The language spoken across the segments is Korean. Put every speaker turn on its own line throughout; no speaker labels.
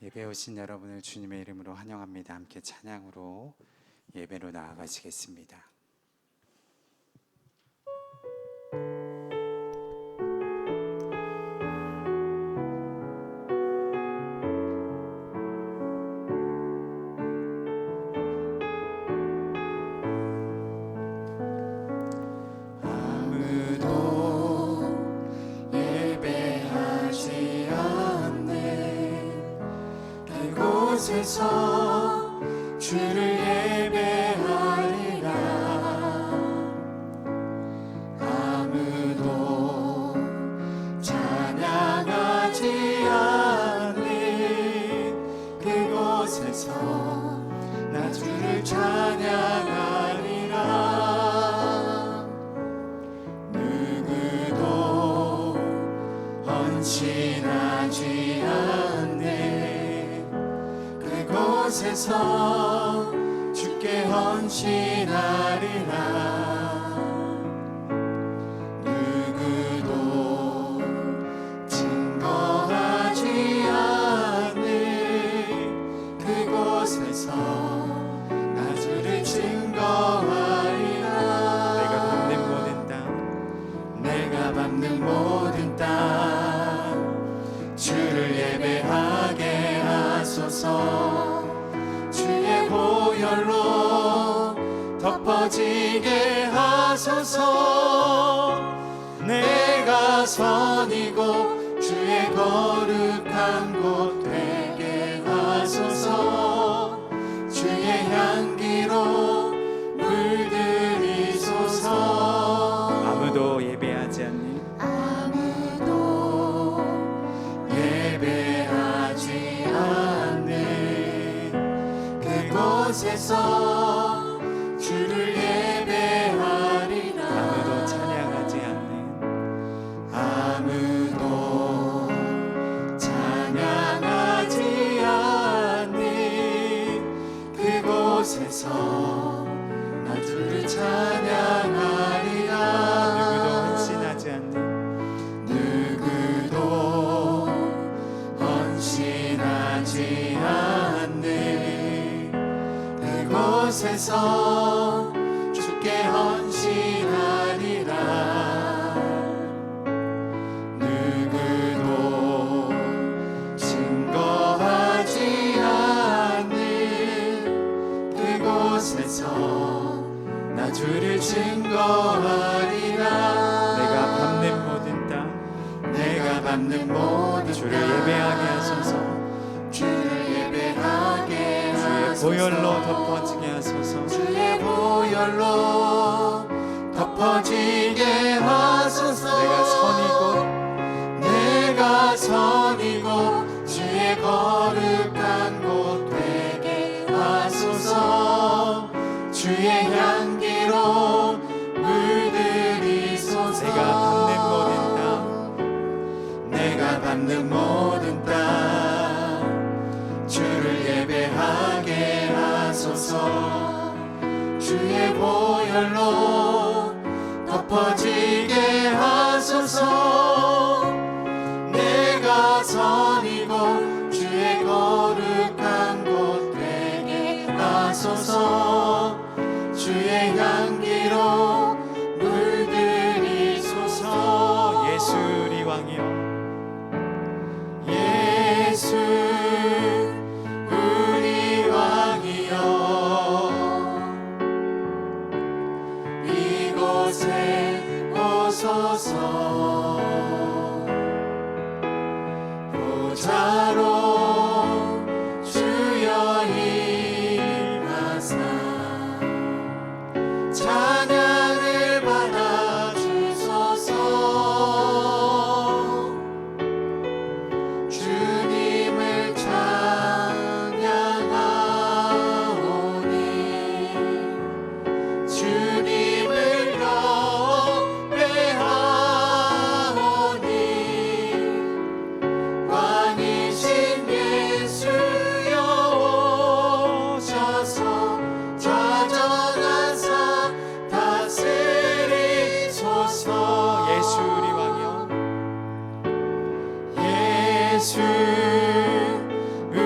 예배 오신 여러분을 주님의 이름으로 환영합니다. 함께 찬양으로 예배로 나아가시겠습니다.
곳에서 주를 예배하리라. 아무도 찬양하지 않는 그곳에서 나 주를 찬양하리라. 누구도 헌신하지 않는 곳에서 주께 헌신하리라. 누구도 증거하지 않는 그곳에서 나 주를 증거하리라. 내가 밟는 모든 땅 주를 예배하게 하소서. 주의 보혈로 덮어지게 하소서. 내가 선이고 주의 거룩한 곳 되게 하소서. 주의 향기로 물들이소서.
아무도 예배하지 않는
곳에서 주를 예배하리라.
아무도 찬양하지
않는 그곳에서 나 주를 찬양하리라. 누구도 헌신하지 않는 곳에서 주께 헌신하리라. 누구도 증거하지 않는 그곳에서 나 주를 증거하리라. 내가 밟는 모든
주를 예배하게 하소서. 보혈로 덮어지게 하소서.
주의 보혈로 덮어지게 하소서. 내가 선이고 주의 거룩한 곳 되게 하소서. 주의 향기로 물들이소서. 내가 밟는 모든 땅 주를 예배하게 하소서. 주의 보혈로 덮어지게 하소서. 내가 선이고 주의 거룩한 곳 되게 하소서. 주의 향기로 물들이소서.
예수 우리 왕이여,
예수 우리 왕이여, 이곳에 오소서. 보좌로 주여 임하사 찬양을 받아 주소서. 주님을 찬양하오니 주님을 경배하오니 왕이신 예수여 오셔서 좌정하사 다스리소서.
예수 우리 왕이여,
예수 우리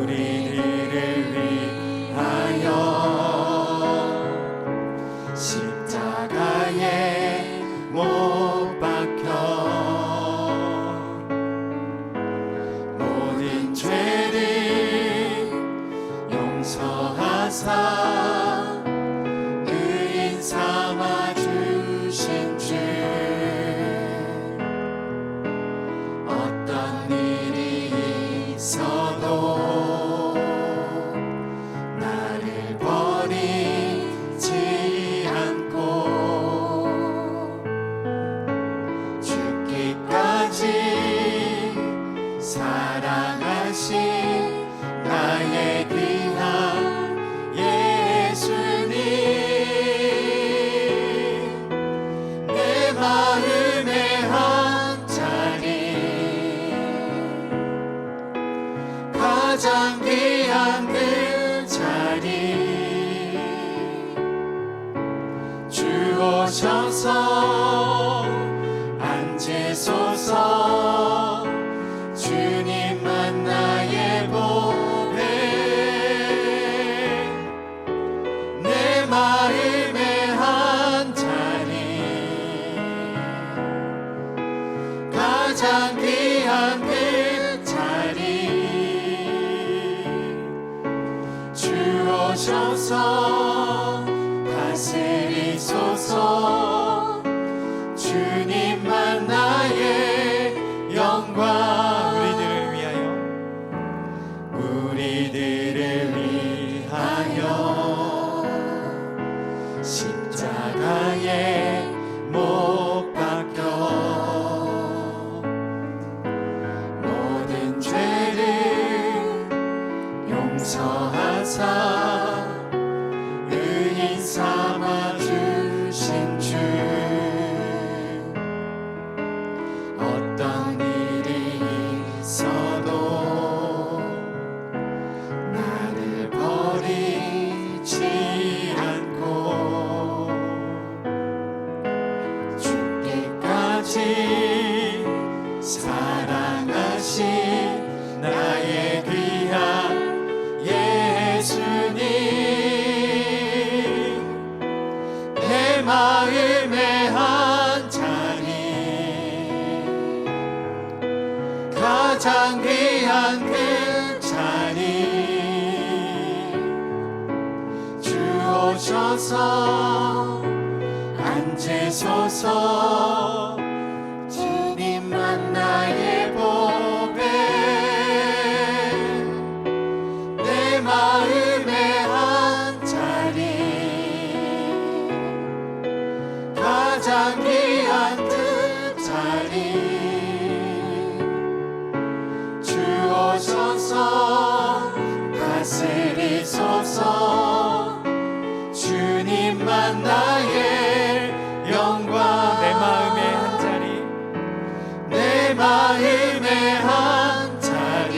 우리들을 위하여 십자가에 못 박혀 모든 죄를 용서하사 의인 삼아 주신 주 어떤 일이 있어도 나를 버리지 않고 죽기까지 사랑하신 나의 귀한 예수님 내 마음의 한 자리 가장 귀한 그 자리 주 오셔서 앉으소서 주님만 나의 보배 내 마음의 한 자리 가장 귀한 그 자리 주 오셔서 다스리소서 주님만 나의 영광 우리들을 위하여 십자가에 못 박혀 모든 죄를 용서하사 의인 삼아 주신 주 어떤 일이 있어도 나를 버리지 않고 죽기까지 사랑하신 나의 귀한 예수님 내 마음의 한 자리 가장 귀한 그 자리 주 오셔서 앉으소서 주님만 나의 보배 내 마음의 한 자리 가장 귀한 그 자리 주 오셔서 다스리소서 주님만 나의 영광 내 마음의 한 자리 내 마음의 한 자리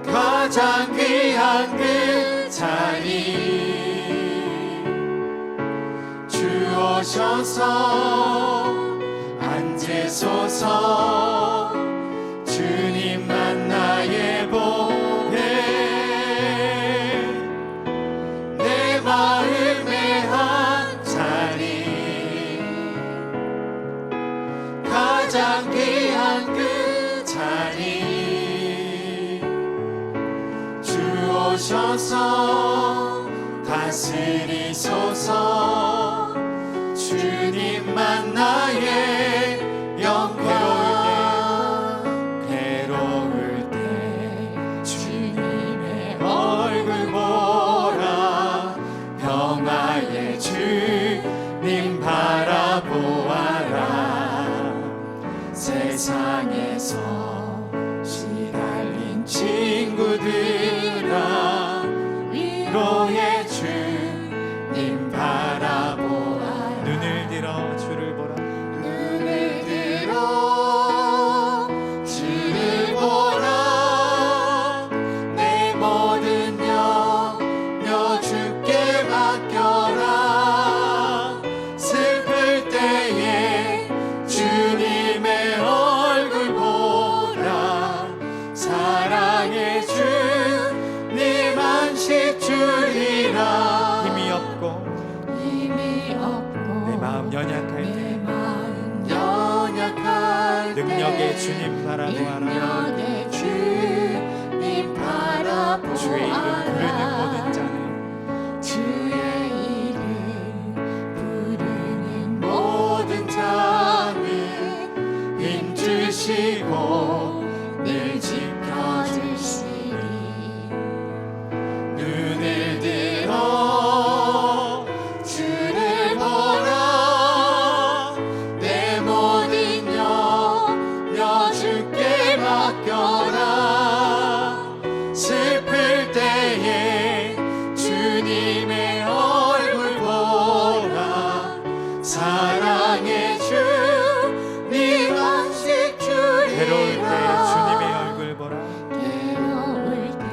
가장 귀한 그 자리 주 오셔서 앉으소서 주님만 나의 보배 내 마음의 한 자리 가장 귀한 그 자리 주 오셔서 다스리소서 주님만 나의 영광 괴로울 때 주님의 얼굴 보라 평화의 주님 바라보아라 세상에서 시달린 친구들아 위로의 주님 바라보아라 눈을 들어 주를 보라 눈을 들어 주를 보라 내 모든 염려 주께 맡겨라 슬플 때에 주님의 얼굴 보라 연약할
내
때
마음 연약할 때
능력의 주님 바라보아라.
능력의 주님 바라보아라.
주의 이름 부르는 모든 자는
주의 이름 부르는 모든 자는 힘주시고 늘 지켜주시리. 눈을 들어 주를 보라. 내 모든 염려 주께 맡겨라. 슬플 때에 주님의 얼굴 보라. 사랑의 주님 안식
괴로울 때 주님의
주리라.
얼굴 보라.
괴로울 때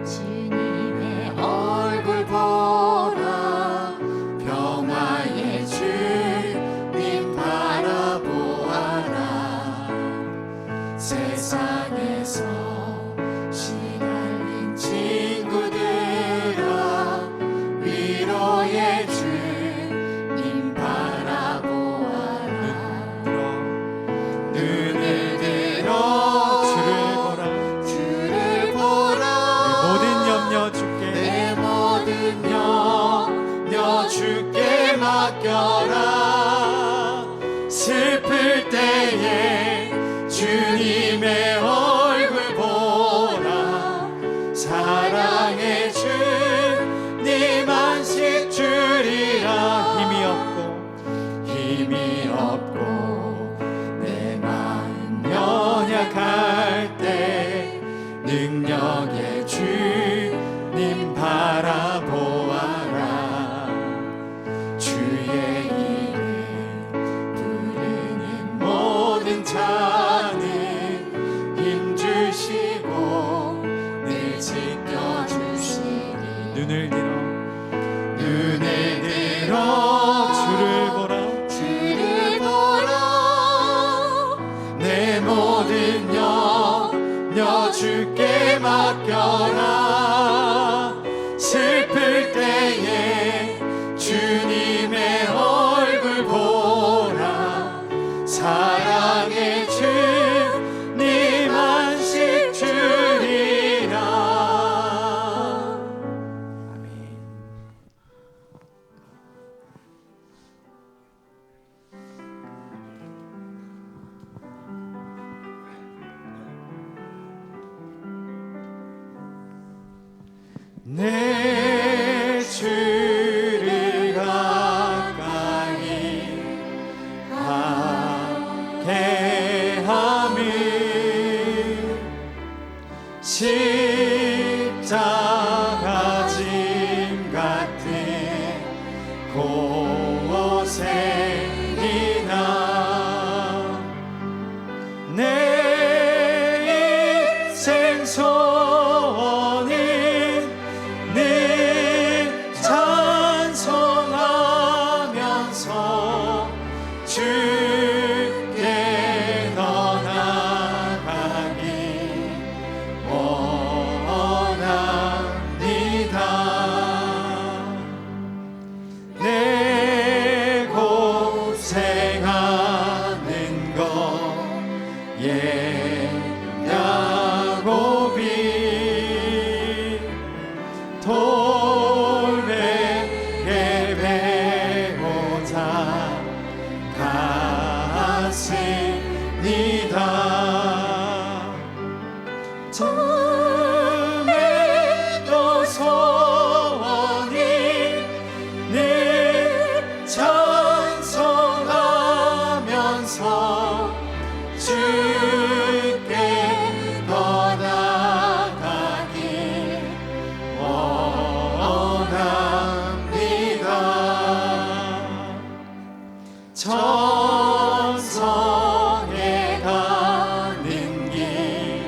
주님의 얼굴 보라. 평화의 주님 바라보아라. 세상에서 시달린 친구들아, 위로의 주님 바라보아라. 눈을 들어
주를 보라.
주를 보라.
모든 염려 주께
내 모든 염려 주께 맡겨라. 슬플 때에 주님의 얼굴 보라. 사랑의 주님 안식 주리라. 힘이 없고 내 마음 연약할 때 능력의 주님 바라보아라. 주의 이름 부르는 모든 자는 힘주시고 늘 지켜주시리.
눈을 들어
주를
보라.
주를 보라. 내 모든 염려 주께 맡겨라. 슬플 때에 주님의 얼굴 보라. 사랑의 주님 안식 주리라.
아멘. 내 주를 가까이 하게 함은 십자가 짐 같은 곳에이나 내 인생 소원은 늘 찬송하면서 주께 더 나아가기 원합니다. 내 고생하는 것 야곱이 돌베개 베고자 갔습니다. 처음에도 소원이 늘 찬송하면서 주께 더 나아가기 원합니다. 천성에 가는 길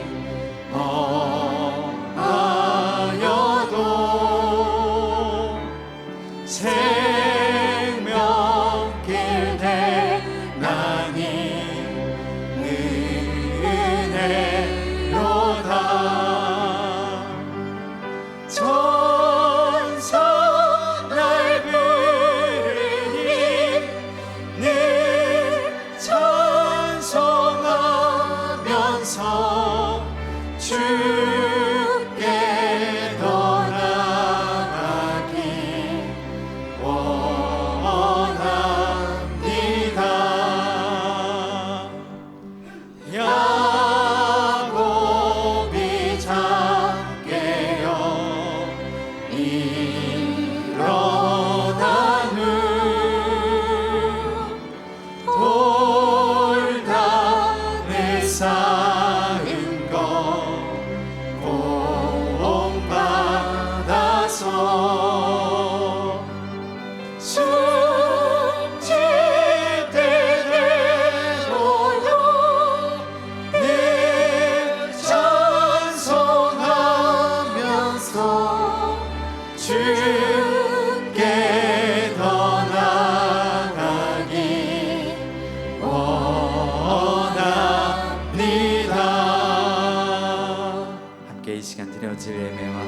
주께 더 나아가기 원합니다. 야곱이 작게 일어난 후 돌담에 쌓은 것 공받아서 숨질 때 내놓여 늘 찬송하면서 주께 더 나아가기 원합니다.
함께 이 시간 드려질 예배와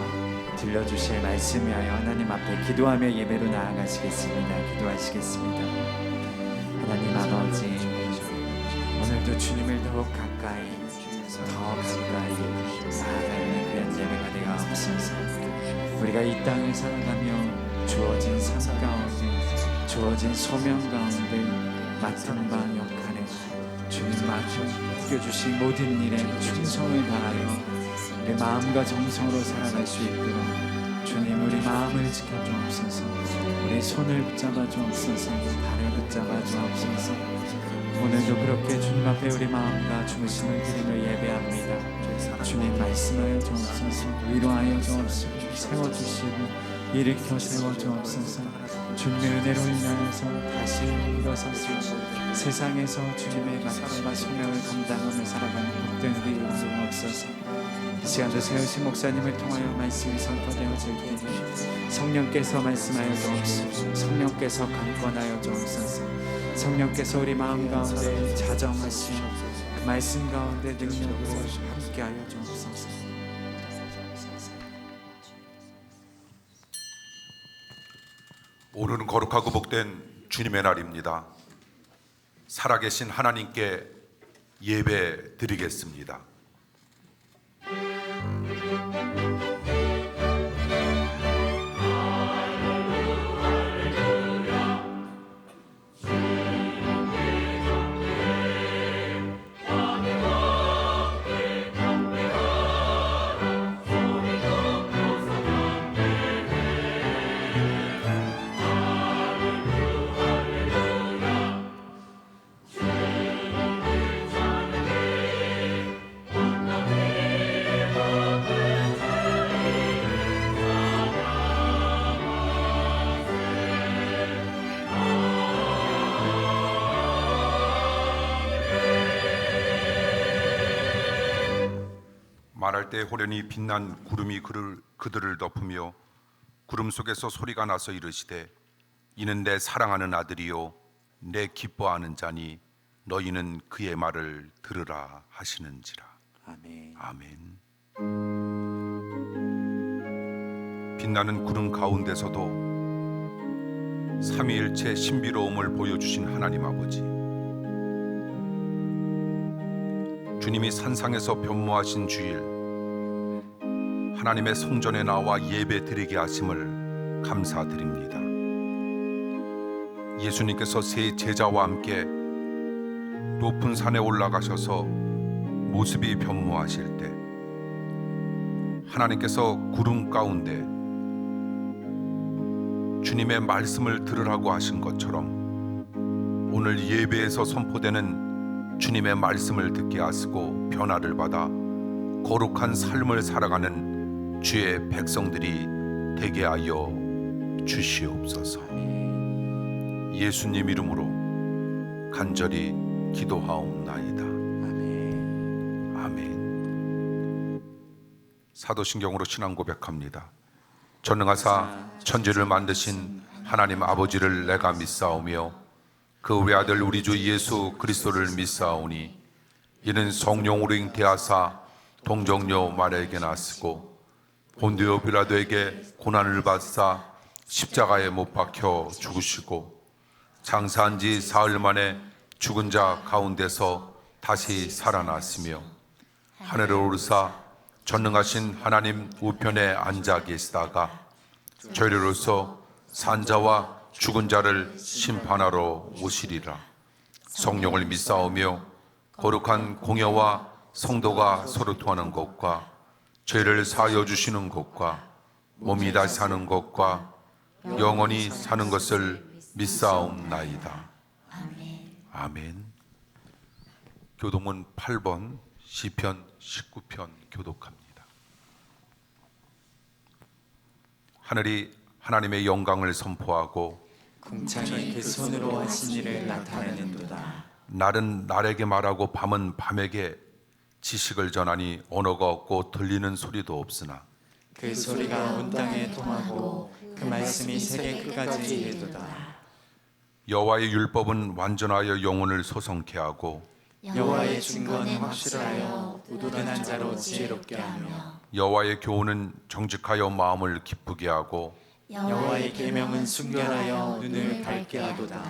들려주실 말씀 위하여 하나님 앞에 기도하며 예배로 나아가시겠습니다. 기도하시겠습니다. 하나님 아버지, 오늘도 주님을 더욱 가까이 나아가는 귀한 예배가 되옵소서. 우리가 이 땅을 살아가며 주어진 삶 가운데, 주어진 소명 가운데 맡은 바 역할에 주님 맡겨주신 모든 일에 충성을 다하여 우리 마음과 정성으로 살아갈 수 있도록 주님 우리 마음을 지켜주옵소서. 우리 손을 붙잡아 주옵소서. 발을 붙잡아 주옵소서. 오늘도 그렇게 주님 앞에 우리 마음과 중심을 드리며 예배합니다. 주님 말씀하여 주옵소서. 위로하여 주옵소서. 세워주시고 일으켜 세워주옵소서. 주님의 은혜로 인하여서 다시 일어서서 세상에서 주님의 말씀과 소명을 감당하며 살아가는 복된 우리 되옵소서. 이 시간도 세우신 목사님을 통하여 말씀이 선포되어질 때 성령께서 말씀하여 주옵소서. 성령께서 강권하여 주옵소서. 성령께서 우리 마음 가운데 자정하시고 그 말씀 가운데 능력으로 함께하여 주옵소서.
오늘은 거룩하고 복된 주님의 날입니다. 살아계신 하나님께 예배 드리겠습니다. 말할 때 호련히 빛난 구름이 그들을 덮으며 구름 속에서 소리가 나서 이르시되 이는 내 사랑하는 아들이요 내 기뻐하는 자니 너희는 그의 말을 들으라 하시는지라.
아멘.
아멘. 빛나는 구름 가운데서도 삼위일체 신비로움을 보여주신 하나님 아버지, 주님이 산상에서 변모하신 주일 하나님의 성전에 나와 예배 드리게 하심을 감사드립니다. 예수님께서 세 제자와 함께 높은 산에 올라가셔서 모습이 변모하실 때 하나님께서 구름 가운데 주님의 말씀을 들으라고 하신 것처럼 오늘 예배에서 선포되는 주님의 말씀을 듣게 하시고 변화를 받아 거룩한 삶을 살아가는 주의 백성들이 되게 하여 주시옵소서. 예수님 이름으로 간절히 기도하옵나이다.
아멘.
아멘. 사도신경으로 신앙 고백합니다. 전능하사 천지를 만드신 하나님 아버지를 내가 믿사오며 그 외아들 우리 주 예수 그리스도를 믿사오니 이는 성령으로 잉태하사 동정녀 마리아에게 나시고 본디오 빌라도에게 고난을 받사 십자가에 못 박혀 죽으시고 장사한 지 사흘 만에 죽은 자 가운데서 다시 살아났으며 하늘에 오르사 전능하신 하나님 우편에 앉아 계시다가 저희로서 산자와 죽은 자를 심판하러 오시리라. 성령을 믿사오며 거룩한 공여와 성도가 서로 통하는 것과 죄를 사하여 주시는 것과 몸이 다시 사는 것과 영원히 사는 것을 믿사옵나이다. 아멘. 교독문 8번 시편 19편 교독합니다. 하늘이 하나님의 영광을 선포하고
궁창이 그 손으로 하신 일을 나타내는도다.
날은 날에게 말하고 밤은 밤에게 지식을 전하니 언어가 없고 들리는 소리도 없으나
그 소리가 온 땅에 통하고 그 말씀이 세계 끝까지 이르도다.
여호와의 율법은 완전하여 영혼을 소성케 하고
여호와의 증거는 확실하여 우둔한 자로 지혜롭게 하며
여호와의 교훈은 정직하여 마음을 기쁘게 하고
여호와의 계명은 순결하여 눈을 밝게 하도다.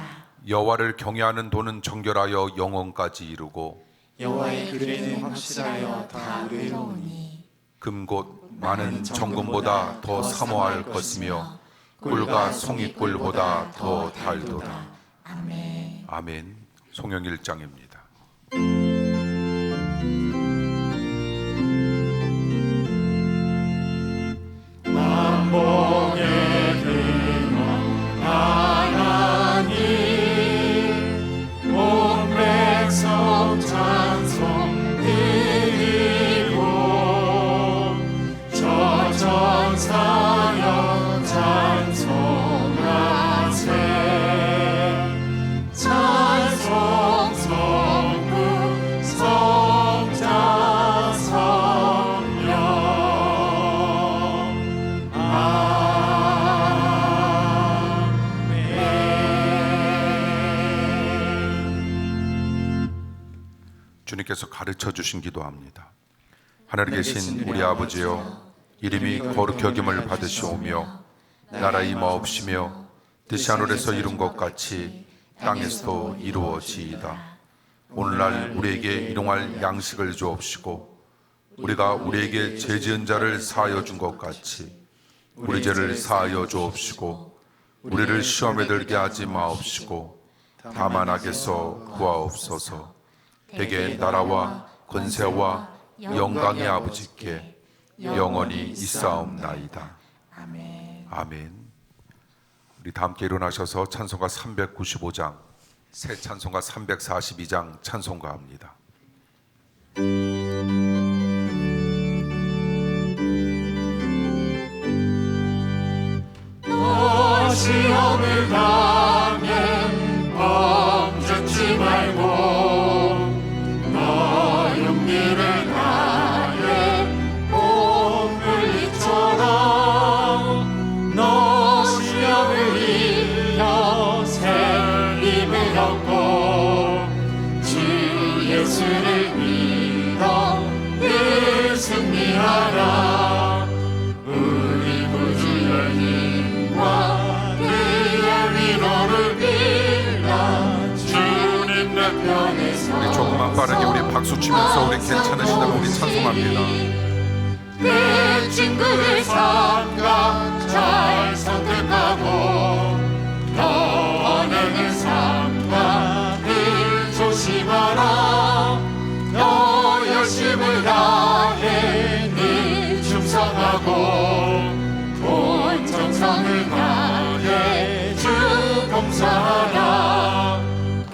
여호와를 경외하는 도는 정결하여 영혼까지 이루고
여호와의 규례는 확실하여 다 의로우니
금곧 많은 정금보다 더 사모할 것이며 꿀과 송이꿀보다 더 달도다. 아멘. 송영 1장입니다.
만복의 근원 하나님 온 백성 찬송 드리고 저 전사여 찬송하세 찬송 성부 성자 성령
주님께서 가르쳐 주신 기도합니다. 하늘에 계신 우리 아버지여, 이름이 거룩히 여김을 받으시오며 나라 임하옵시며 뜻이 하늘에서 이룬 것 같이 땅에서도 이루어지이다. 오늘날 우리에게 일용할 양식을 주옵시고 우리가 우리에게 죄 지은 자를 사하여 준 것 같이 우리 죄를 사하여 주옵시고 우리를 시험에 들게 하지 마옵시고 다만 악에서 구하옵소서. 대개 나라와 권세와 영광의 아버지께 영원히 있사옵나이다. 아멘. 우리 다 함께 일어나셔서 찬송가 395장, 새 찬송가 342장 찬송가합니다.
너 시험을 당해 범죄치 말고 너 용기를 다해 몸물리처럼 너 시험을 이겨 새 힘을 얻고 주 예수를 믿어 늘 승리하라. 우리 구주의 힘과 그의 위로를 빌라. 주님 내 편에 서
우리 조금만 빠르게 우리 박수 치면서 우리 괜찮으시다고 우리 찬송합니다.
내 친구를 삼가 잘 선택하고 너 언행을 삼가 늘 조심하라. 너 열심을 다해 늘 충성하고 온 정성을 다해 주 봉사하라.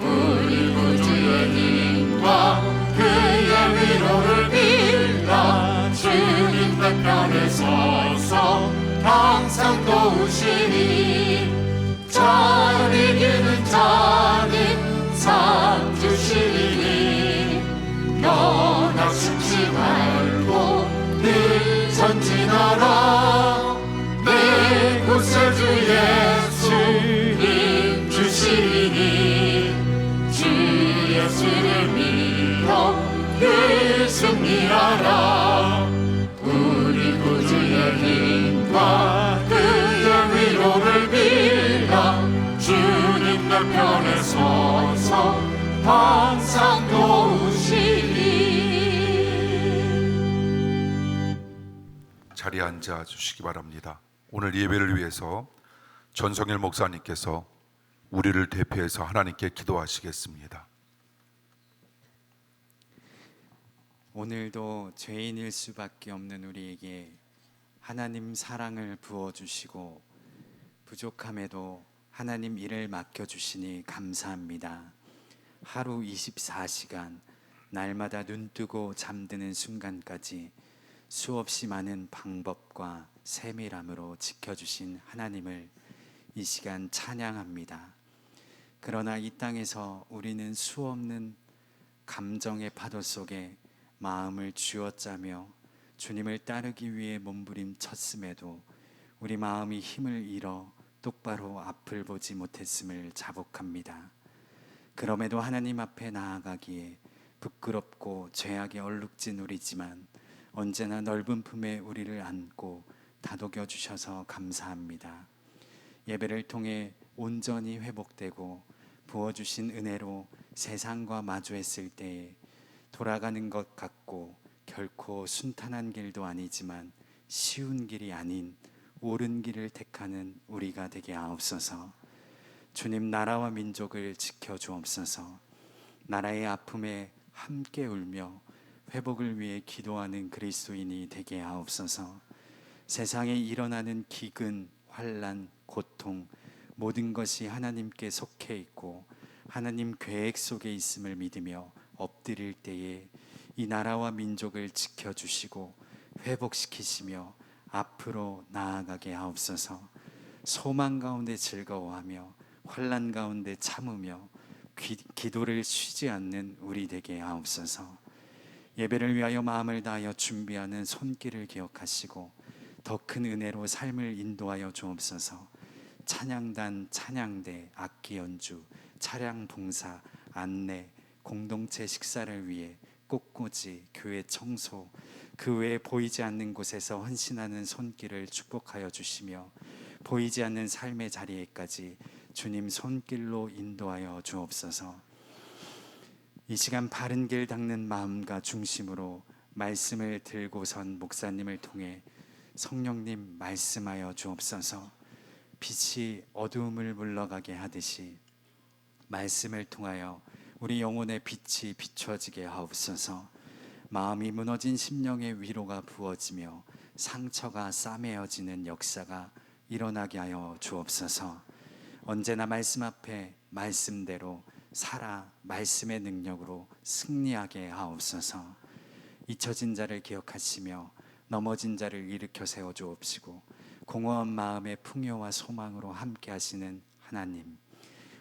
우리 구주의 힘과 그의 위로를 빌라. 주님 내 편에 서서 항상 도우시니 잘 이기는 자는 상 주시니 너 낙심치 말고 늘 전진하라. 내 구세주 예수 힘 주시니 주 예수를 믿어 늘 승리하라. 우리 구주의 힘과 그의 위로를 빌라. 주님 내 편에 서서 항상 도우시니
자리에 앉아 주시기 바랍니다. 오늘 예배를 위해서 전성일 목사님께서 우리를 대표해서 하나님께 기도하시겠습니다.
오늘도 죄인일 수밖에 없는 우리에게 하나님 사랑을 부어주시고 부족함에도 하나님 일을 맡겨주시니 감사합니다. 하루 24시간 날마다 눈뜨고 잠드는 순간까지 수없이 많은 방법과 세밀함으로 지켜주신 하나님을 이 시간 찬양합니다. 그러나 이 땅에서 우리는 수없는 감정의 파도 속에 마음을 쥐어짜며 주님을 따르기 위해 몸부림쳤음에도 우리 마음이 힘을 잃어 똑바로 앞을 보지 못했음을 자복합니다. 그럼에도 하나님 앞에 나아가기에 부끄럽고 죄악에 얼룩진 우리지만 언제나 넓은 품에 우리를 안고 다독여 주셔서 감사합니다. 예배를 통해 온전히 회복되고 부어주신 은혜로 세상과 마주했을 때에 돌아가는 것 같고 결코 순탄한 길도 아니지만 쉬운 길이 아닌 옳은 길을 택하는 우리가 되게 하옵소서. 주님, 나라와 민족을 지켜주옵소서. 나라의 아픔에 함께 울며 회복을 위해 기도하는 그리스도인이 되게 하옵소서. 세상에 일어나는 기근, 환난, 고통 모든 것이 하나님께 속해 있고 하나님 계획 속에 있음을 믿으며 엎드릴 때에 이 나라와 민족을 지켜주시고 회복시키시며 앞으로 나아가게 하옵소서. 소망 가운데 즐거워하며 환난 가운데 참으며 기도를 쉬지 않는 우리 되게 하옵소서. 예배를 위하여 마음을 다하여 준비하는 손길을 기억하시고 더 큰 은혜로 삶을 인도하여 주옵소서. 찬양단, 찬양대, 악기 연주, 차량 봉사, 안내, 공동체 식사를 위해 꽃꽂이, 교회 청소, 그 외에 보이지 않는 곳에서 헌신하는 손길을 축복하여 주시며 보이지 않는 삶의 자리에까지 주님 손길로 인도하여 주옵소서. 이 시간 바른 길 닦는 마음과 중심으로 말씀을 들고선 목사님을 통해 성령님 말씀하여 주옵소서. 빛이 어두움을 물러가게 하듯이 말씀을 통하여 우리 영혼의 빛이 비춰지게 하옵소서. 마음이 무너진 심령의 위로가 부어지며 상처가 싸매어지는 역사가 일어나게 하여 주옵소서. 언제나 말씀 앞에 말씀대로 살아 말씀의 능력으로 승리하게 하옵소서. 잊혀진 자를 기억하시며 넘어진 자를 일으켜 세워 주옵시고 공허한 마음의 풍요와 소망으로 함께 하시는 하나님,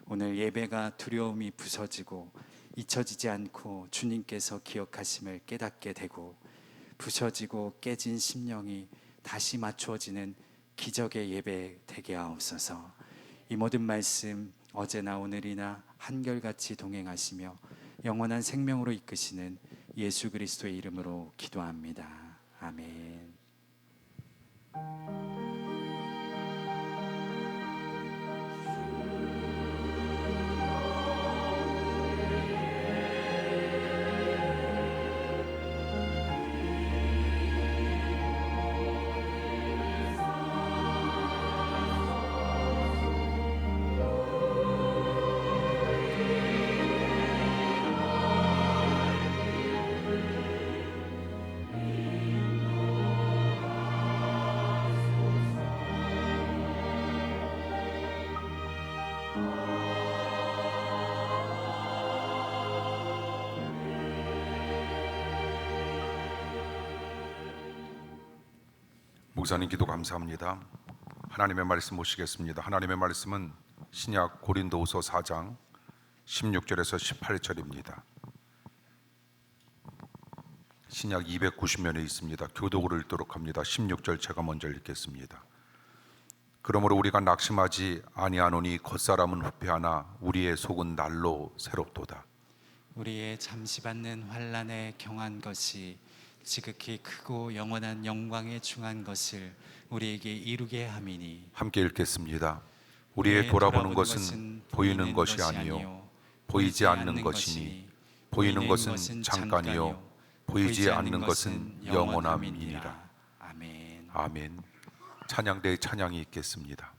오늘 예배가 두려움이 부서지고 잊혀지지 않고 주님께서 기억하심을 깨닫게 되고 부서지고 깨진 심령이 다시 맞추어지는 기적의 예배 되게 하옵소서. 이 모든 말씀 어제나 오늘이나 한결같이 동행하시며 영원한 생명으로 이끄시는 예수 그리스도의 이름으로 기도합니다. 아멘.
목사님 기도 감사합니다. 하나님의 말씀 모시겠습니다. 하나님의 말씀은 신약 고린도후서 4장 16절에서 18절입니다. 신약 290면에 있습니다. 교독으로 읽도록 합니다. 16절 제가 먼저 읽겠습니다. 그러므로 우리가 낙심하지 아니하노니 겉사람은 후패하나 우리의 속은 날로 새롭도다.
우리의 잠시 받는 환난에 경한 것이 지극히 크고 영원한 영광에 중한 것을 우리에게 이루게 함이니.
함께 읽겠습니다. 우리의 돌아보는 것은 보이는 것이 아니요 보이지 않는 것이니 보이는 것은 잠깐이요 보이지 않는 것은 영원함이니라.
아멘.
아멘. 찬양대의 찬양이 있겠습니다.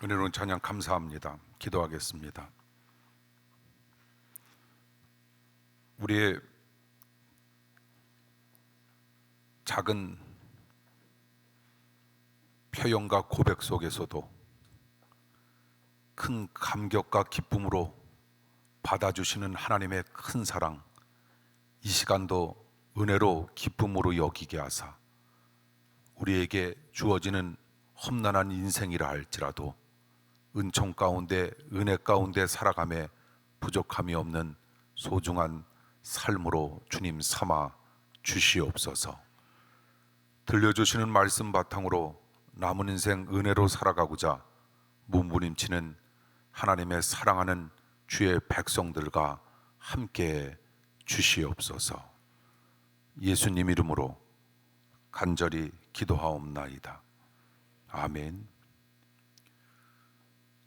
은혜로운 찬양 감사합니다. 기도하겠습니다. 우리의 작은 표현과 고백 속에서도 큰 감격과 기쁨으로 받아주시는 하나님의 큰 사랑, 이 시간도 은혜로 기쁨으로 여기게 하사 우리에게 주어지는 험난한 인생이라 할지라도 은총 가운데 은혜 가운데 살아감에 부족함이 없는 소중한 삶으로 주님 삼아 주시옵소서. 들려주시는 말씀 바탕으로 남은 인생 은혜로 살아가고자 몸부림치는 하나님의 사랑하는 주의 백성들과 함께 주시옵소서. 예수님 이름으로 간절히 기도하옵나이다. 아멘.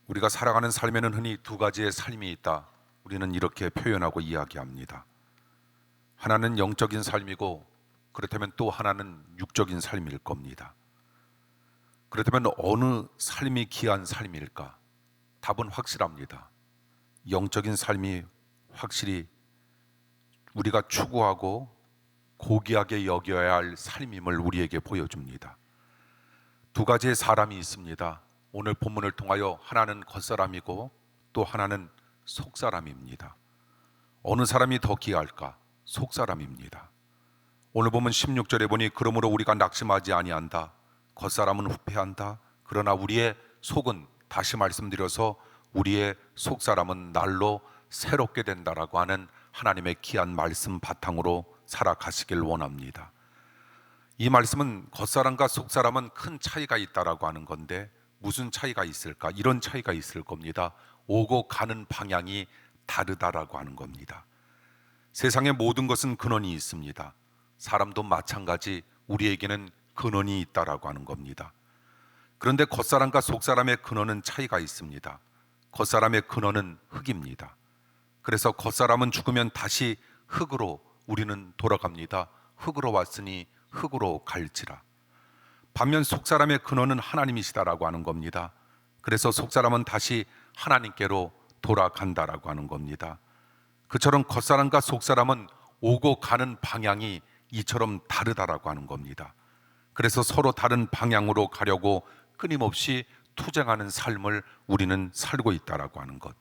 우리가 살아가는 삶에는 흔히 두 가지의 삶이 있다. 우리는 이렇게 표현하고 이야기합니다. 하나는 영적인 삶이고 그렇다면 또 하나는 육적인 삶일 겁니다. 그렇다면 어느 삶이 귀한 삶일까? 답은 확실합니다. 영적인 삶이 확실히 우리가 추구하고 고귀하게 여겨야 할 삶임을 우리에게 보여줍니다. 두 가지의 사람이 있습니다. 오늘 본문을 통하여 하나는 겉사람이고 또 하나는 속사람입니다. 어느 사람이 더 귀할까? 속사람입니다. 오늘 보면 16절에 보니 그러므로 우리가 낙심하지 아니한다. 겉사람은 후패한다. 그러나 우리의 속은, 다시 말씀드려서 우리의 속사람은 날로 새롭게 된다라고 하는 하나님의 귀한 말씀 바탕으로 살아가시길 원합니다. 이 말씀은 겉사람과 속사람은 큰 차이가 있다라고 하는 건데 무슨 차이가 있을까? 이런 차이가 있을 겁니다. 오고 가는 방향이 다르다라고 하는 겁니다. 세상의 모든 것은 근원이 있습니다. 사람도 마찬가지 우리에게는 근원이 있다라고 하는 겁니다. 그런데 겉사람과 속사람의 근원은 차이가 있습니다. 겉사람의 근원은 흙입니다. 그래서 겉사람은 죽으면 다시 흙으로 우리는 돌아갑니다. 흙으로 왔으니 흙으로 갈지라. 반면 속사람의 근원은 하나님이시다라고 하는 겁니다. 그래서 속사람은 다시 하나님께로 돌아간다라고 하는 겁니다. 그처럼 겉사람과 속사람은 오고 가는 방향이 이처럼 다르다라고 하는 겁니다. 그래서 서로 다른 방향으로 가려고 끊임없이 투쟁하는 삶을 우리는 살고 있다라고 하는 것.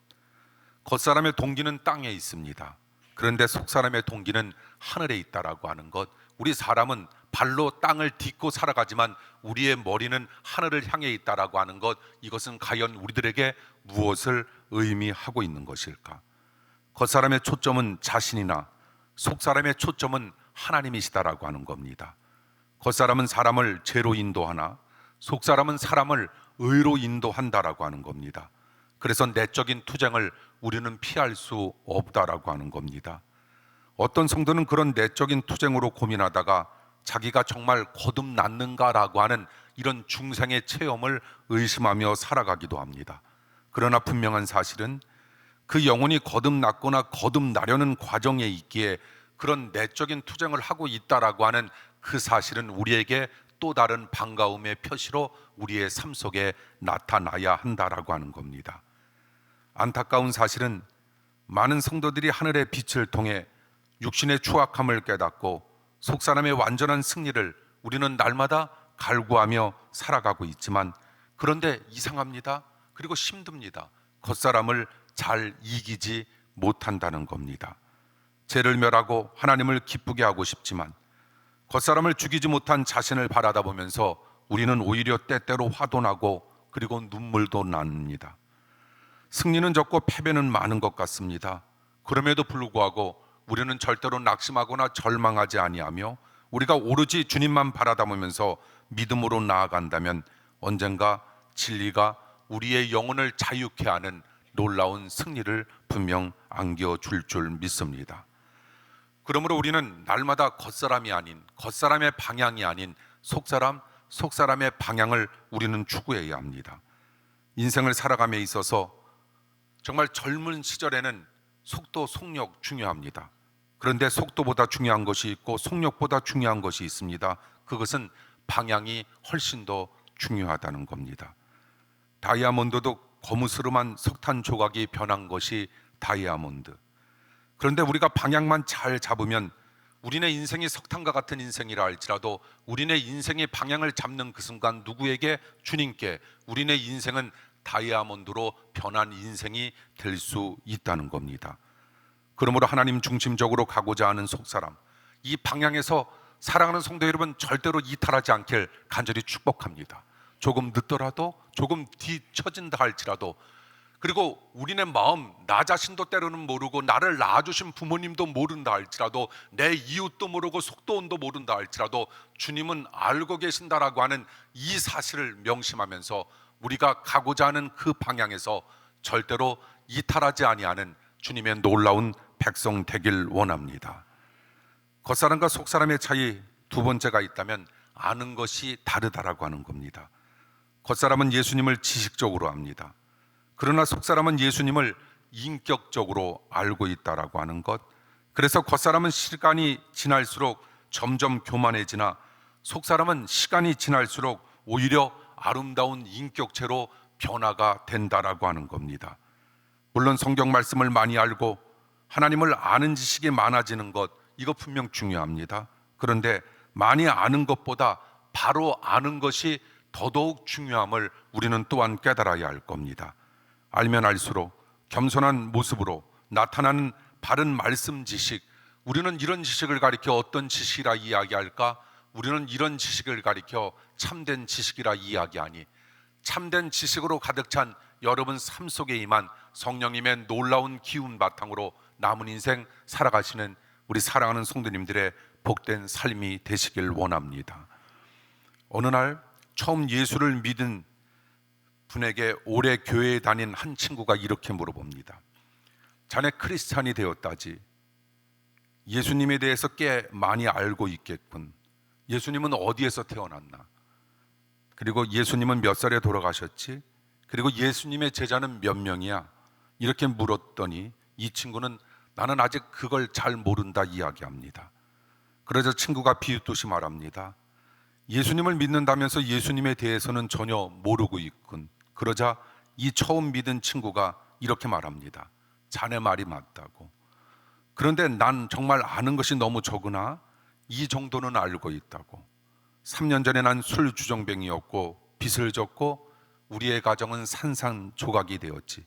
겉사람의 동기는 땅에 있습니다. 그런데 속사람의 동기는 하늘에 있다라고 하는 것. 우리 사람은 발로 땅을 딛고 살아가지만 우리의 머리는 하늘을 향해 있다라고 하는 것. 이것은 과연 우리들에게 무엇을 의미하고 있는 것일까? 겉사람의 초점은 자신이나 속사람의 초점은 하나님이시다라고 하는 겁니다. 겉사람은 사람을 죄로 인도하나 속사람은 사람을 의로 인도한다라고 하는 겁니다. 그래서 내적인 투쟁을 우리는 피할 수 없다라고 하는 겁니다. 어떤 성도는 그런 내적인 투쟁으로 고민하다가 자기가 정말 거듭났는가라고 하는 이런 중생의 체험을 의심하며 살아가기도 합니다. 그러나 분명한 사실은 그 영혼이 거듭났거나 거듭나려는 과정에 있기에 그런 내적인 투쟁을 하고 있다라고 하는 그 사실은 우리에게 또 다른 반가움의 표시로 우리의 삶 속에 나타나야 한다라고 하는 겁니다. 안타까운 사실은 많은 성도들이 하늘의 빛을 통해 육신의 추악함을 깨닫고 속사람의 완전한 승리를 우리는 날마다 갈구하며 살아가고 있지만 그런데 이상합니다. 그리고 힘듭니다. 겉사람을 잘 이기지 못한다는 겁니다. 죄를 멸하고 하나님을 기쁘게 하고 싶지만 겉사람을 죽이지 못한 자신을 바라다 보면서 우리는 오히려 때때로 화도 나고 그리고 눈물도 납니다. 승리는 적고 패배는 많은 것 같습니다. 그럼에도 불구하고 우리는 절대로 낙심하거나 절망하지 아니하며 우리가 오로지 주님만 바라다 보면서 믿음으로 나아간다면 언젠가 진리가 우리의 영혼을 자유케 하는 놀라운 승리를 분명 안겨줄 줄 믿습니다. 그러므로 우리는 날마다 겉사람이 아닌, 겉사람의 방향이 아닌 속사람의 방향을 우리는 추구해야 합니다. 인생을 살아감에 있어서 정말 젊은 시절에는 속도, 속력 중요합니다. 그런데 속도보다 중요한 것이 있고 속력보다 중요한 것이 있습니다. 그것은 방향이 훨씬 더 중요하다는 겁니다. 다이아몬드도 거무스름한 석탄 조각이 변한 것이 다이아몬드. 그런데 우리가 방향만 잘 잡으면 우리네 인생이 석탄과 같은 인생이라 할지라도 우리네 인생의 방향을 잡는 그 순간 누구에게? 주님께 우리네 인생은 다이아몬드로 변한 인생이 될 수 있다는 겁니다. 그러므로 하나님 중심적으로 가고자 하는 속사람, 이 방향에서 사랑하는 성도 여러분 절대로 이탈하지 않길 간절히 축복합니다. 조금 늦더라도 조금 뒤처진다 할지라도 그리고 우리네 마음, 나 자신도 때로는 모르고 나를 낳아주신 부모님도 모른다 할지라도 내 이웃도 모르고 속도원도 모른다 할지라도 주님은 알고 계신다라고 하는 이 사실을 명심하면서 우리가 가고자 하는 그 방향에서 절대로 이탈하지 아니하는 주님의 놀라운 백성 되길 원합니다. 겉사람과 속사람의 차이 두 번째가 있다면 아는 것이 다르다라고 하는 겁니다. 겉사람은 예수님을 지식적으로 압니다. 그러나 속사람은 예수님을 인격적으로 알고 있다라고 하는 것. 그래서 겉사람은 시간이 지날수록 점점 교만해지나 속사람은 시간이 지날수록 오히려 아름다운 인격체로 변화가 된다라고 하는 겁니다. 물론 성경 말씀을 많이 알고 하나님을 아는 지식이 많아지는 것, 이거 분명 중요합니다. 그런데 많이 아는 것보다 바로 아는 것이 더더욱 중요함을 우리는 또한 깨달아야 할 겁니다. 알면 알수록 겸손한 모습으로 나타나는 바른 말씀 지식, 우리는 이런 지식을 가리켜 어떤 지식이라 이야기할까? 우리는 이런 지식을 가리켜 참된 지식이라 이야기하니, 참된 지식으로 가득 찬 여러분 삶 속에 임한 성령님의 놀라운 기운 바탕으로 남은 인생 살아가시는 우리 사랑하는 성도님들의 복된 삶이 되시길 원합니다. 어느 날 처음 예수를 믿은 분에게 오래 교회에 다닌 한 친구가 이렇게 물어봅니다. 자네 크리스찬이 되었다지, 예수님에 대해서 꽤 많이 알고 있겠군. 예수님은 어디에서 태어났나? 그리고 예수님은 몇 살에 돌아가셨지? 그리고 예수님의 제자는 몇 명이야? 이렇게 물었더니 이 친구는 나는 아직 그걸 잘 모른다 이야기합니다. 그러자 친구가 비웃듯이 말합니다. 예수님을 믿는다면서 예수님에 대해서는 전혀 모르고 있군. 그러자 이 처음 믿은 친구가 이렇게 말합니다. 자네 말이 맞다고. 그런데 난 정말 아는 것이 너무 적으나 이 정도는 알고 있다고. 3년 전에 난 술주정뱅이였고 빚을 졌고 우리의 가정은 산산조각이 되었지.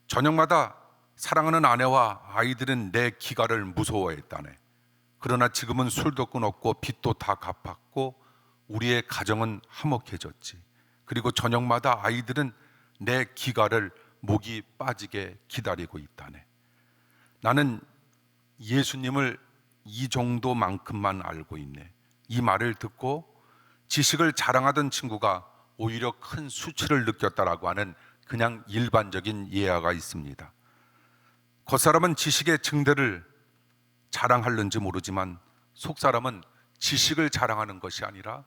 저녁마다 사랑하는 아내와 아이들은 내 기가를 무서워했다네. 그러나 지금은 술도 끊었고 빚도 다 갚았고 우리의 가정은 화목해졌지. 그리고 저녁마다 아이들은 내 기가를 목이 빠지게 기다리고 있다네. 나는 예수님을 이 정도만큼만 알고 있네. 이 말을 듣고 지식을 자랑하던 친구가 오히려 큰 수치를 느꼈다라고 하는 그냥 일반적인 예화가 있습니다. 겉사람은 지식의 증대를 자랑하는지 모르지만 속사람은 지식을 자랑하는 것이 아니라,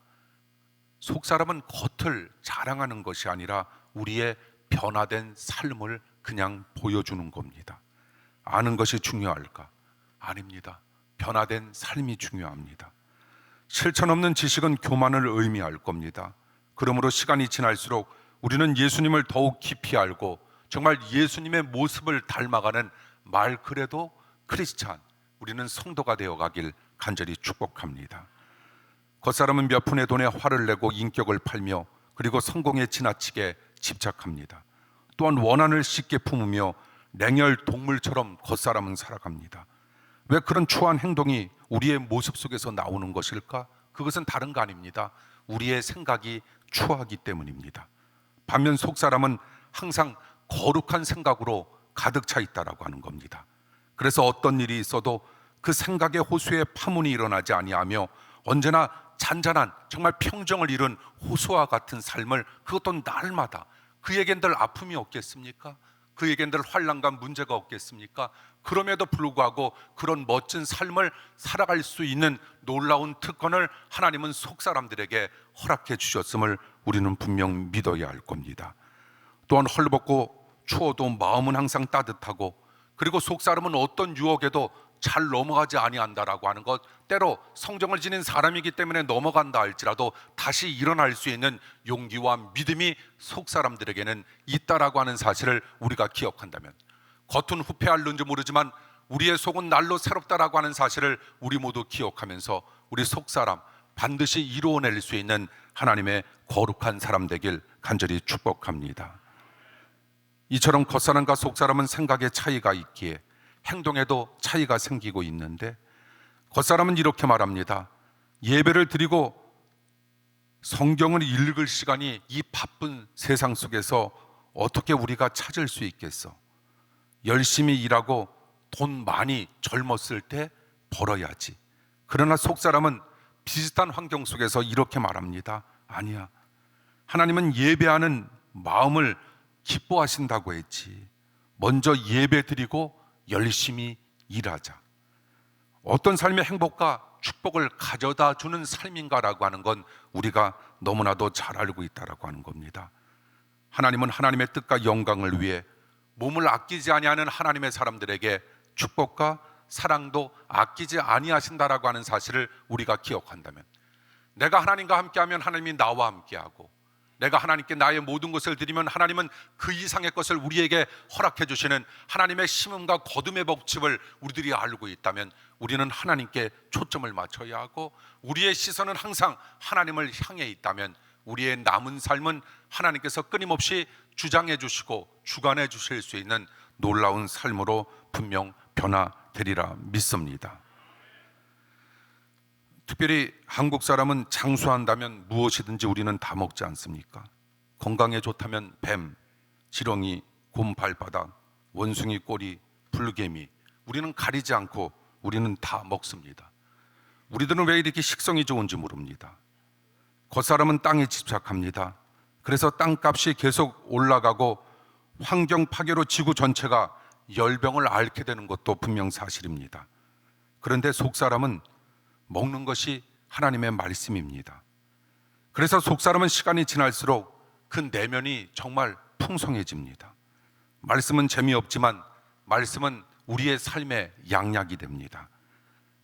속사람은 겉을 자랑하는 것이 아니라 우리의 변화된 삶을 그냥 보여주는 겁니다. 아는 것이 중요할까? 아닙니다. 변화된 삶이 중요합니다. 실천 없는 지식은 교만을 의미할 겁니다. 그러므로 시간이 지날수록 우리는 예수님을 더욱 깊이 알고 정말 예수님의 모습을 닮아가는 말 그대로 크리스찬, 우리는 성도가 되어가길 간절히 축복합니다. 겉사람은 몇 푼의 돈에 화를 내고 인격을 팔며 그리고 성공에 지나치게 집착합니다. 또한 원한을 쉽게 품으며 냉혈 동물처럼 겉사람은 살아갑니다. 왜 그런 추한 행동이 우리의 모습 속에서 나오는 것일까? 그것은 다른 거 아닙니다. 우리의 생각이 추하기 때문입니다. 반면 속사람은 항상 거룩한 생각으로 가득 차 있다라고 하는 겁니다. 그래서 어떤 일이 있어도 그 생각의 호수에 파문이 일어나지 아니하며 언제나 잔잔한 정말 평정을 이룬 호수와 같은 삶을, 그것도 날마다, 그에겐들 아픔이 없겠습니까? 그에겐들 환난과 문제가 없겠습니까? 그럼에도 불구하고 그런 멋진 삶을 살아갈 수 있는 놀라운 특권을 하나님은 속사람들에게 허락해 주셨음을 우리는 분명 믿어야 할 겁니다. 또한 헐벗고 추워도 마음은 항상 따뜻하고, 그리고 속사람은 어떤 유혹에도 잘 넘어가지 아니한다라고 하는 것, 때로 성정을 지닌 사람이기 때문에 넘어간다 할지라도 다시 일어날 수 있는 용기와 믿음이 속사람들에게는 있다라고 하는 사실을 우리가 기억한다면, 겉은 후패할는지 모르지만 우리의 속은 날로 새롭다라고 하는 사실을 우리 모두 기억하면서 우리 속사람 반드시 이루어낼 수 있는 하나님의 거룩한 사람 되길 간절히 축복합니다. 이처럼 겉사람과 속사람은 생각의 차이가 있기에 행동에도 차이가 생기고 있는데, 겉사람은 이렇게 말합니다. 예배를 드리고 성경을 읽을 시간이 이 바쁜 세상 속에서 어떻게 우리가 찾을 수 있겠어? 열심히 일하고 돈 많이 젊었을 때 벌어야지. 그러나 속사람은 비슷한 환경 속에서 이렇게 말합니다. 아니야, 하나님은 예배하는 마음을 기뻐하신다고 했지. 먼저 예배 드리고 열심히 일하자. 어떤 삶의 행복과 축복을 가져다 주는 삶인가라고 하는 건 우리가 너무나도 잘 알고 있다라고 하는 겁니다. 하나님은 하나님의 뜻과 영광을 위해 몸을 아끼지 아니하는 하나님의 사람들에게 축복과 사랑도 아끼지 아니하신다라고 하는 사실을 우리가 기억한다면, 내가 하나님과 함께하면 하나님이 나와 함께하고, 내가 하나님께 나의 모든 것을 드리면 하나님은 그 이상의 것을 우리에게 허락해 주시는 하나님의 심음과 거둠의 법칙을 우리들이 알고 있다면 우리는 하나님께 초점을 맞춰야 하고, 우리의 시선은 항상 하나님을 향해 있다면 우리의 남은 삶은 하나님께서 끊임없이 주장해 주시고 주관해 주실 수 있는 놀라운 삶으로 분명 변화되리라 믿습니다. 특별히 한국 사람은 장수한다면 무엇이든지 우리는 다 먹지 않습니까? 건강에 좋다면 뱀, 지렁이, 곰 발바닥, 원숭이 꼬리, 불개미, 우리는 가리지 않고 우리는 다 먹습니다. 우리들은 왜 이렇게 식성이 좋은지 모릅니다. 겉사람은 땅에 집착합니다. 그래서 땅값이 계속 올라가고 환경 파괴로 지구 전체가 열병을 앓게 되는 것도 분명 사실입니다. 그런데 속사람은 먹는 것이 하나님의 말씀입니다. 그래서 속사람은 시간이 지날수록 그 내면이 정말 풍성해집니다. 말씀은 재미없지만 말씀은 우리의 삶의 양약이 됩니다.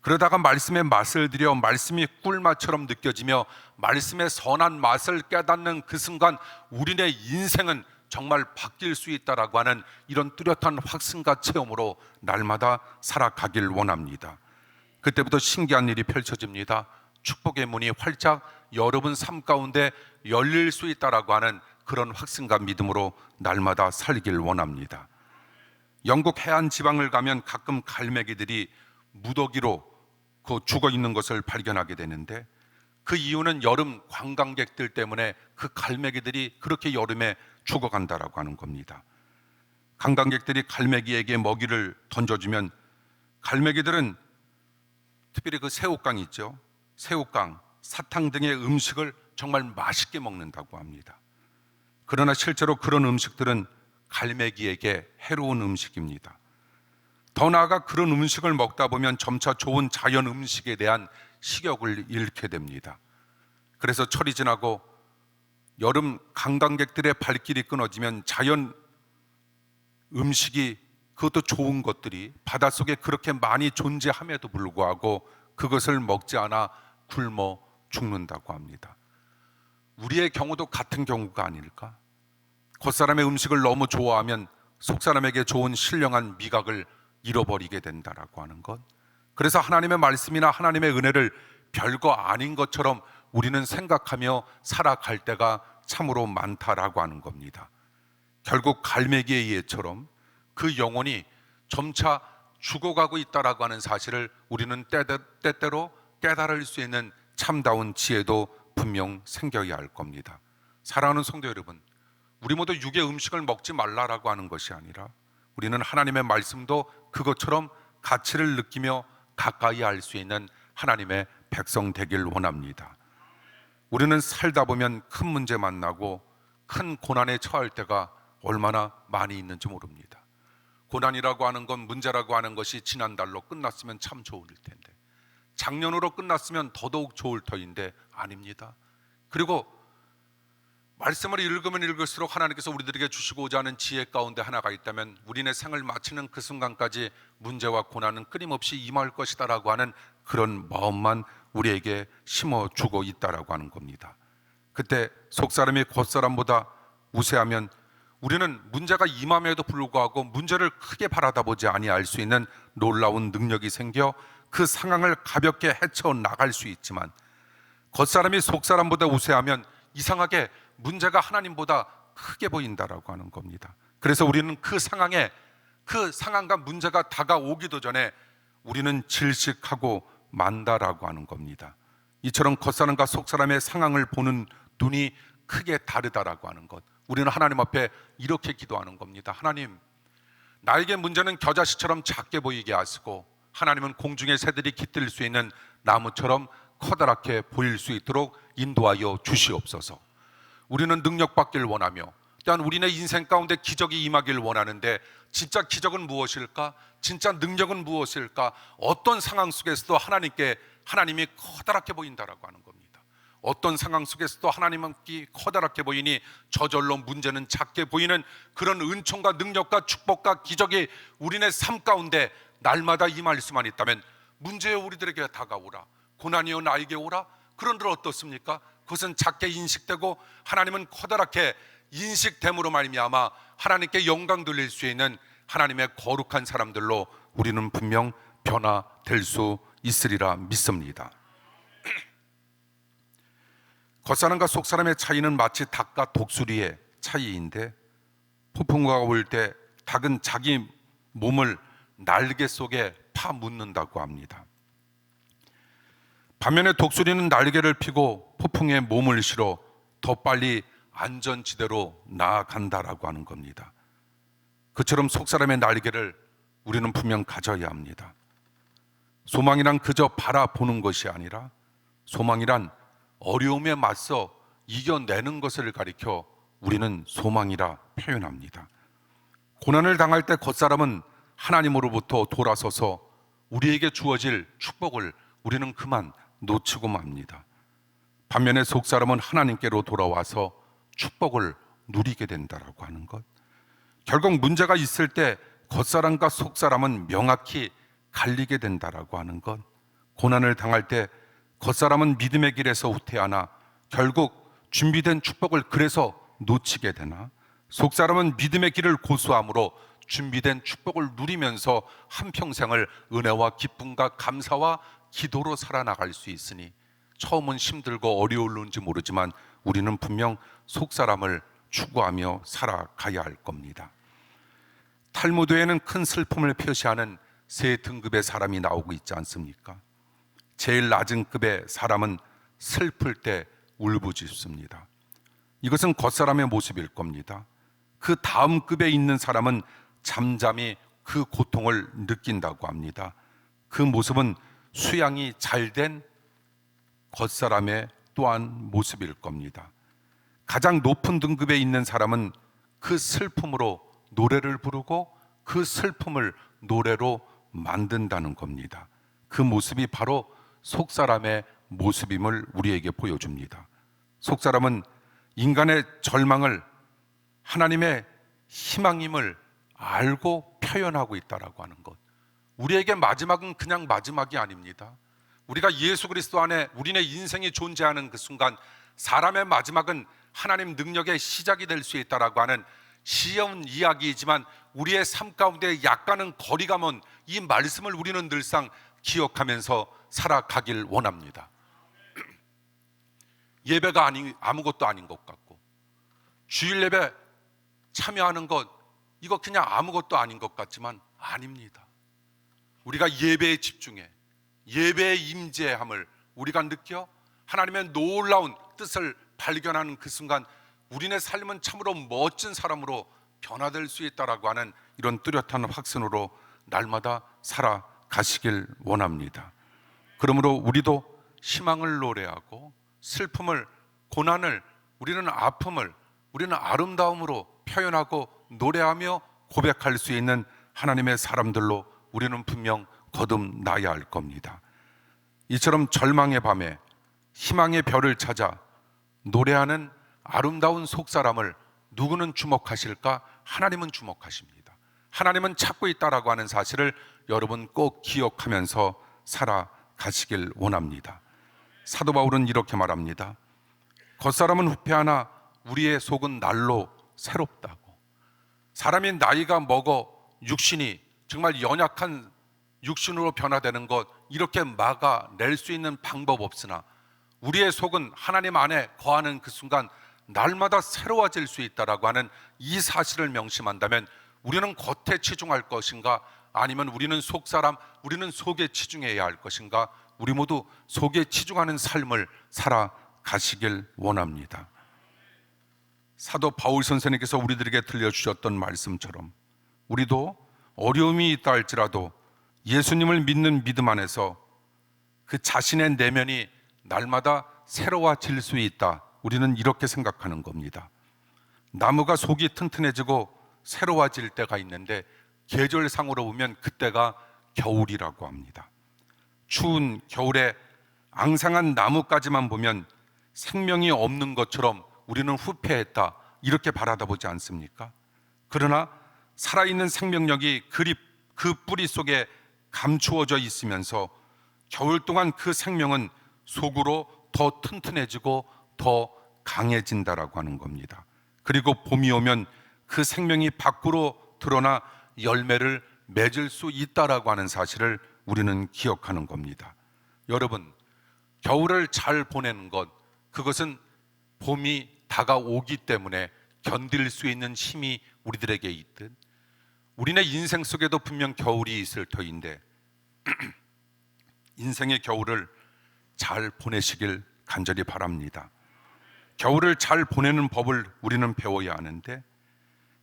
그러다가 말씀의 맛을 들여 말씀이 꿀맛처럼 느껴지며 말씀의 선한 맛을 깨닫는 그 순간 우리의 인생은 정말 바뀔 수 있다라고 하는 이런 뚜렷한 확신과 체험으로 날마다 살아가길 원합니다. 그때부터 신기한 일이 펼쳐집니다. 축복의 문이 활짝 여러분 삶 가운데 열릴 수 있다라고 하는 그런 확신과 믿음으로 날마다 살길 원합니다. 영국 해안 지방을 가면 가끔 갈매기들이 무더기로 죽어 있는 것을 발견하게 되는데, 그 이유는 여름 관광객들 때문에 그 갈매기들이 그렇게 여름에 죽어간다라고 하는 겁니다. 관광객들이 갈매기에게 먹이를 던져주면 갈매기들은 특별히 그 새우깡 있죠. 새우깡, 사탕 등의 음식을 정말 맛있게 먹는다고 합니다. 그러나 실제로 그런 음식들은 갈매기에게 해로운 음식입니다. 더 나아가 그런 음식을 먹다 보면 점차 좋은 자연 음식에 대한 식욕을 잃게 됩니다. 그래서 철이 지나고 여름 관광객들의 발길이 끊어지면 자연 음식이, 그것도 좋은 것들이 바닷속에 그렇게 많이 존재함에도 불구하고 그것을 먹지 않아 굶어 죽는다고 합니다. 우리의 경우도 같은 경우가 아닐까? 겉사람의 음식을 너무 좋아하면 속사람에게 좋은 신령한 미각을 잃어버리게 된다라고 하는 것. 그래서 하나님의 말씀이나 하나님의 은혜를 별거 아닌 것처럼 우리는 생각하며 살아갈 때가 참으로 많다라고 하는 겁니다. 결국 갈매기의 예처럼 그 영혼이 점차 죽어가고 있다라고 하는 사실을 우리는 때때로 깨달을 수 있는 참다운 지혜도 분명 생겨야 할 겁니다. 사랑하는 성도 여러분, 우리 모두 육의 음식을 먹지 말라라고 하는 것이 아니라 우리는 하나님의 말씀도 그것처럼 가치를 느끼며 가까이 할 수 있는 하나님의 백성 되길 원합니다. 우리는 살다 보면 큰 문제 만나고 큰 고난에 처할 때가 얼마나 많이 있는지 모릅니다. 고난이라고 하는 건, 문제라고 하는 것이 지난달로 끝났으면 참 좋을 텐데, 작년으로 끝났으면 더더욱 좋을 터인데 아닙니다. 그리고 말씀을 읽으면 읽을수록 하나님께서 우리들에게 주시고자 하는 지혜 가운데 하나가 있다면 우리네 생을 마치는 그 순간까지 문제와 고난은 끊임없이 임할 것이다라고 하는 그런 마음만 우리에게 심어주고 있다라고 하는 겁니다. 그때 속사람이 겉사람보다 우세하면 우리는 문제가 임함에도 불구하고 문제를 크게 바라다보지 아니할 수 있는 놀라운 능력이 생겨 그 상황을 가볍게 헤쳐나갈 수 있지만, 겉사람이 속사람보다 우세하면 이상하게 문제가 하나님보다 크게 보인다라고 하는 겁니다. 그래서 우리는 그 상황과 문제가 다가오기도 전에 우리는 질식하고 만다라고 하는 겁니다. 이처럼 겉사람과 속사람의 상황을 보는 눈이 크게 다르다라고 하는 것, 우리는 하나님 앞에 이렇게 기도하는 겁니다. 하나님, 나에게 문제는 겨자씨처럼 작게 보이게 하시고 하나님은 공중의 새들이 깃들 수 있는 나무처럼 커다랗게 보일 수 있도록 인도하여 주시옵소서. 우리는 능력받길 원하며 또한 우리네 인생 가운데 기적이 임하길 원하는데, 진짜 기적은 무엇일까? 진짜 능력은 무엇일까? 어떤 상황 속에서도 하나님이 커다랗게 보인다라고 하는 겁니다. 어떤 상황 속에서도 하나님께 커다랗게 보이니 저절로 문제는 작게 보이는 그런 은총과 능력과 축복과 기적이 우리네 삶 가운데 날마다 임할 수만 있다면, 문제여 우리들에게 다가오라, 고난이여 나에게 오라. 그런들 어떻습니까? 그것은 작게 인식되고 하나님은 커다랗게 인식됨으로 말미암아 하나님께 영광 돌릴 수 있는 하나님의 거룩한 사람들로 우리는 분명 변화될 수 있으리라 믿습니다. 겉사람과 속사람의 차이는 마치 닭과 독수리의 차이인데, 폭풍우가 올 때 닭은 자기 몸을 날개 속에 파묻는다고 합니다. 반면에 독수리는 날개를 펴고 폭풍에 몸을 실어 더 빨리 안전지대로 나아간다라고 하는 겁니다. 그처럼 속사람의 날개를 우리는 분명 가져야 합니다. 소망이란 그저 바라보는 것이 아니라, 소망이란 어려움에 맞서 이겨내는 것을 가리켜 우리는 소망이라 표현합니다. 고난을 당할 때 겉사람은 하나님으로부터 돌아서서 우리에게 주어질 축복을 우리는 그만 놓치고 맙니다. 반면에 속사람은 하나님께로 돌아와서 축복을 누리게 된다라고 하는 것. 결국 문제가 있을 때 겉사람과 속사람은 명확히 갈리게 된다라고 하는 것. 고난을 당할 때 겉사람은 믿음의 길에서 후퇴하나 결국 준비된 축복을 그래서 놓치게 되나, 속사람은 믿음의 길을 고수함으로 준비된 축복을 누리면서 한평생을 은혜와 기쁨과 감사와 기도로 살아나갈 수 있으니, 처음은 힘들고 어려울는지 모르지만 우리는 분명 속사람을 추구하며 살아가야 할 겁니다. 탈무드에는 큰 슬픔을 표시하는 세 등급의 사람이 나오고 있지 않습니까? 제일 낮은 급의 사람은 슬플 때 울부짖습니다. 이것은 겉사람의 모습일 겁니다. 그 다음 급에 있는 사람은 잠잠히 그 고통을 느낀다고 합니다. 그 모습은 수양이 잘된 겉사람의 또한 모습일 겁니다. 가장 높은 등급에 있는 사람은 그 슬픔으로 노래를 부르고 그 슬픔을 노래로 만든다는 겁니다. 그 모습이 바로 속사람의 모습임을 우리에게 보여줍니다. 속사람은 인간의 절망을 하나님의 희망임을 알고 표현하고 있다라고 하는 것. 우리에게 마지막은 그냥 마지막이 아닙니다. 우리가 예수 그리스도 안에 우리의 인생이 존재하는 그 순간, 사람의 마지막은 하나님 능력의 시작이 될 수 있다라고 하는 시험 이야기이지만, 우리의 삶 가운데 약간은 거리가 먼 이 말씀을 우리는 늘상 기억하면서 살아가길 원합니다. 예배가 아무것도 아닌 것 같고, 주일 예배 참여하는 것, 이거 그냥 아무것도 아닌 것 같지만 아닙니다. 우리가 예배에 집중해, 예배의 임재함을 우리가 느껴 하나님의 놀라운 뜻을 발견하는 그 순간, 우리의 삶은 참으로 멋진 사람으로 변화될 수 있다라고 하는 이런 뚜렷한 확신으로 날마다 살아가시길 원합니다. 그러므로 우리도 희망을 노래하고, 슬픔을, 고난을, 우리는 아픔을 우리는 아름다움으로 표현하고 노래하며 고백할 수 있는 하나님의 사람들로 우리는 분명 거듭나야 할 겁니다. 이처럼 절망의 밤에 희망의 별을 찾아 노래하는 아름다운 속사람을 누구는 주목하실까? 하나님은 주목하십니다. 하나님은 찾고 있다라고 하는 사실을 여러분 꼭 기억하면서 살아가시길 원합니다. 사도 바울은 이렇게 말합니다. 겉사람은 후패하나 우리의 속은 날로 새롭다고. 사람이 나이가 먹어 육신이 정말 연약한 육신으로 변화되는 것, 이렇게 막아낼 수 있는 방법 없으나 우리의 속은 하나님 안에 거하는 그 순간 날마다 새로워질 수 있다라고 하는 이 사실을 명심한다면, 우리는 겉에 치중할 것인가, 아니면 우리는 속사람, 우리는 속에 치중해야 할 것인가, 우리 모두 속에 치중하는 삶을 살아가시길 원합니다. 사도 바울 선생님께서 우리들에게 들려주셨던 말씀처럼 우리도 어려움이 있다 할지라도 예수님을 믿는 믿음 안에서 그 자신의 내면이 날마다 새로워질 수 있다, 우리는 이렇게 생각하는 겁니다. 나무가 속이 튼튼해지고 새로워질 때가 있는데, 계절상으로 보면 그때가 겨울이라고 합니다. 추운 겨울에 앙상한 나무까지만 보면 생명이 없는 것처럼 우리는 후패했다, 이렇게 바라다보지 않습니까? 그러나 살아있는 생명력이 그 뿌리 속에 감추어져 있으면서 겨울 동안 그 생명은 속으로 더 튼튼해지고 더 강해진다라고 하는 겁니다. 그리고 봄이 오면 그 생명이 밖으로 드러나 열매를 맺을 수 있다라고 하는 사실을 우리는 기억하는 겁니다. 여러분, 겨울을 잘 보내는 것, 그것은 봄이 다가오기 때문에 견딜 수 있는 힘이 우리들에게 있듯, 우리네 인생 속에도 분명 겨울이 있을 터인데 인생의 겨울을 잘 보내시길 간절히 바랍니다. 겨울을 잘 보내는 법을 우리는 배워야 하는데,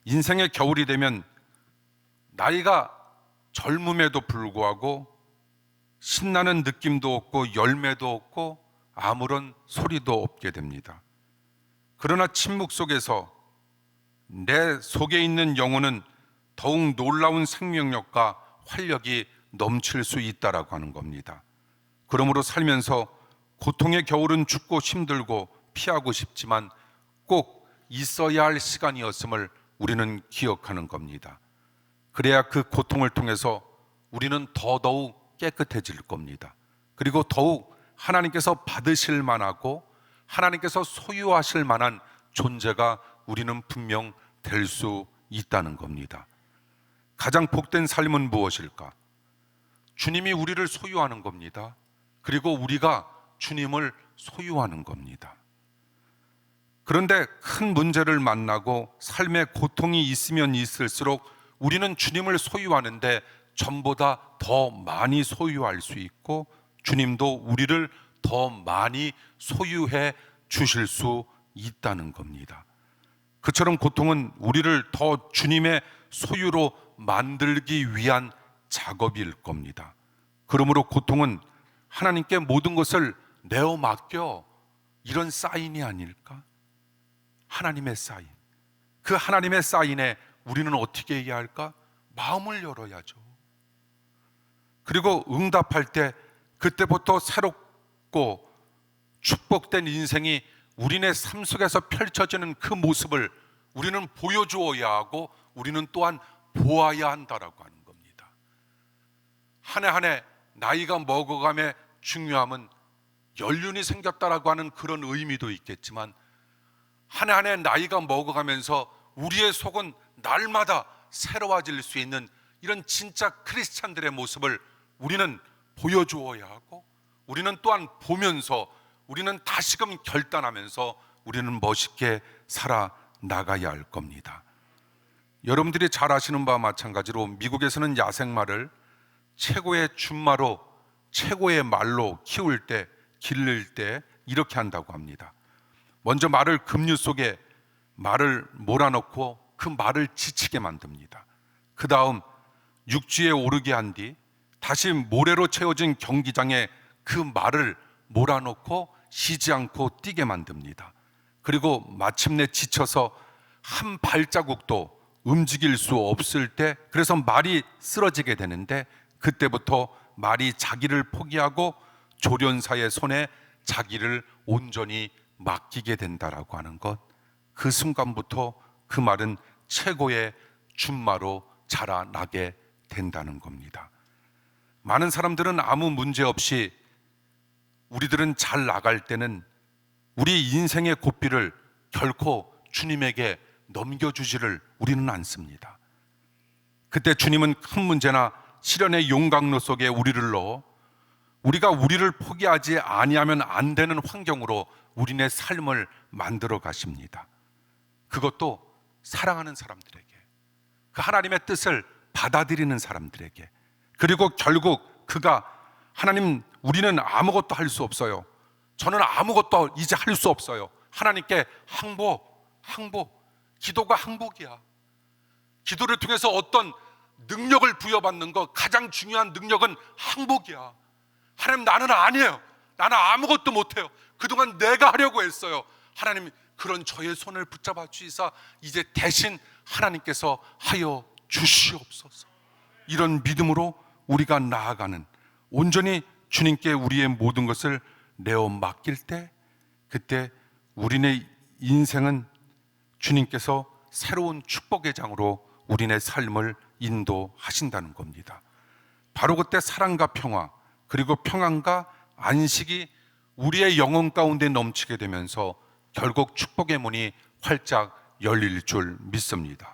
인생의 겨울이 되면 나이가 젊음에도 불구하고 신나는 느낌도 없고 열매도 없고 아무런 소리도 없게 됩니다. 그러나 침묵 속에서 내 속에 있는 영혼은 더욱 놀라운 생명력과 활력이 넘칠 수 있다라고 하는 겁니다. 그러므로 살면서 고통의 겨울은 춥고 힘들고 피하고 싶지만 꼭 있어야 할 시간이었음을 우리는 기억하는 겁니다. 그래야 그 고통을 통해서 우리는 더더욱 깨끗해질 겁니다. 그리고 더욱 하나님께서 받으실 만하고 하나님께서 소유하실 만한 존재가 우리는 분명 될 수 있다는 겁니다. 가장 복된 삶은 무엇일까? 주님이 우리를 소유하는 겁니다. 그리고 우리가 주님을 소유하는 겁니다. 그런데 큰 문제를 만나고 삶의 고통이 있으면 있을수록 우리는 주님을 소유하는데 전보다 더 많이 소유할 수 있고 주님도 우리를 더 많이 소유해 주실 수 있다는 겁니다. 그처럼 고통은 우리를 더 주님의 소유로 만들기 위한 작업일 겁니다. 그러므로 고통은 하나님께 모든 것을 내어 맡겨, 이런 사인이 아닐까? 하나님의 사인. 그 하나님의 사인에 우리는 어떻게 해야 할까? 마음을 열어야죠. 그리고 응답할 때 그때부터 새롭고 축복된 인생이 우리네 삶 속에서 펼쳐지는 그 모습을 우리는 보여주어야 하고 우리는 또한 보아야 한다라고 하는 겁니다. 한 해 한 해 나이가 먹어감의 중요함은 연륜이 생겼다라고 하는 그런 의미도 있겠지만, 한 해 한 해 나이가 먹어가면서 우리의 속은 날마다 새로워질 수 있는 이런 진짜 크리스찬들의 모습을 우리는 보여주어야 하고, 우리는 또한 보면서 우리는 다시금 결단하면서 우리는 멋있게 살아나가야 할 겁니다. 여러분들이 잘 아시는 바와 마찬가지로 미국에서는 야생마를 최고의 준마로, 최고의 말로 키울 때, 기를 때 이렇게 한다고 합니다. 먼저 말을 급류 속에 말을 몰아넣고 그 말을 지치게 만듭니다. 그 다음 육지에 오르게 한 뒤 다시 모래로 채워진 경기장에 그 말을 몰아넣고 쉬지 않고 뛰게 만듭니다. 그리고 마침내 지쳐서 한 발자국도 움직일 수 없을 때, 그래서 말이 쓰러지게 되는데, 그때부터 말이 자기를 포기하고 조련사의 손에 자기를 온전히 맡기게 된다라고 하는 것, 그 순간부터 그 말은 최고의 준마로 자라나게 된다는 겁니다. 많은 사람들은 아무 문제 없이 우리들은 잘 나갈 때는 우리 인생의 고삐를 결코 주님에게 넘겨주지를 우리는 않습니다. 그때 주님은 큰 문제나 시련의 용광로 속에 우리를 넣어 우리가 우리를 포기하지 아니하면 안 되는 환경으로 우리네 삶을 만들어 가십니다. 그것도 사랑하는 사람들에게, 그 하나님의 뜻을 받아들이는 사람들에게. 그리고 결국 그가 하나님, 우리는 아무것도 할 수 없어요. 저는 아무것도 이제 할 수 없어요. 하나님께 항복. 기도가 항복이야. 기도를 통해서 어떤 능력을 부여받는 것, 가장 중요한 능력은 항복이야. 하나님, 나는 아니에요. 나는 아무것도 못해요. 그동안 내가 하려고 했어요. 하나님, 그런 저의 손을 붙잡아 주시사 이제 대신 하나님께서 하여 주시옵소서. 이런 믿음으로 우리가 나아가는, 온전히 주님께 우리의 모든 것을 내어 맡길 때, 그때 우리네 인생은 주님께서 새로운 축복의 장으로 우리네 삶을 인도하신다는 겁니다. 바로 그때 사랑과 평화, 그리고 평안과 안식이 우리의 영혼 가운데 넘치게 되면서 결국 축복의 문이 활짝 열릴 줄 믿습니다.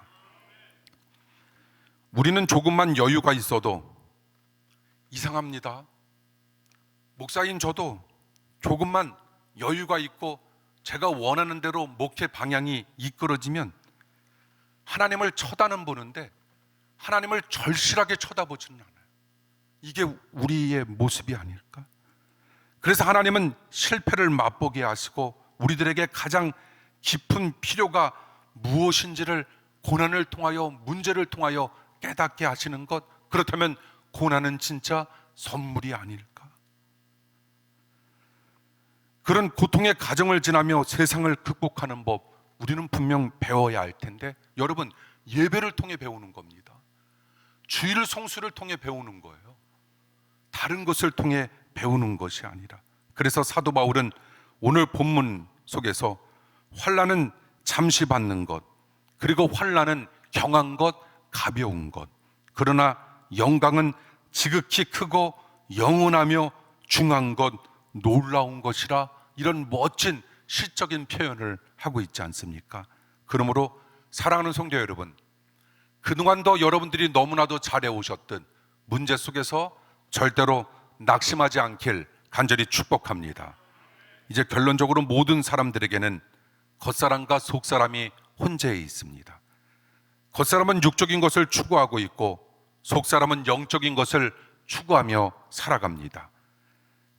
우리는 조금만 여유가 있어도 이상합니다. 목사인 저도 조금만 여유가 있고 제가 원하는 대로 목회 방향이 이끌어지면 하나님을 쳐다는 보는데 하나님을 절실하게 쳐다보지는 않아요. 이게 우리의 모습이 아닐까? 그래서 하나님은 실패를 맛보게 하시고 우리들에게 가장 깊은 필요가 무엇인지를 고난을 통하여, 문제를 통하여 깨닫게 하시는 것, 그렇다면 고난은 진짜 선물이 아닐까? 그런 고통의 과정을 지나며 세상을 극복하는 법, 우리는 분명 배워야 할 텐데, 여러분, 예배를 통해 배우는 겁니다. 주일 성수를 통해 배우는 거예요. 다른 것을 통해 배우는 것이 아니라. 그래서 사도 바울은 오늘 본문 속에서 환난은 잠시 받는 것, 그리고 환난은 경한 것, 가벼운 것, 그러나 영광은 지극히 크고 영원하며 중한 것, 놀라운 것이라, 이런 멋진 시적인 표현을 하고 있지 않습니까? 그러므로 사랑하는 성도 여러분, 그동안도 여러분들이 너무나도 잘해오셨던 문제 속에서 절대로 낙심하지 않길 간절히 축복합니다. 이제 결론적으로 모든 사람들에게는 겉사람과 속사람이 혼재해 있습니다. 겉사람은 육적인 것을 추구하고 있고 속사람은 영적인 것을 추구하며 살아갑니다.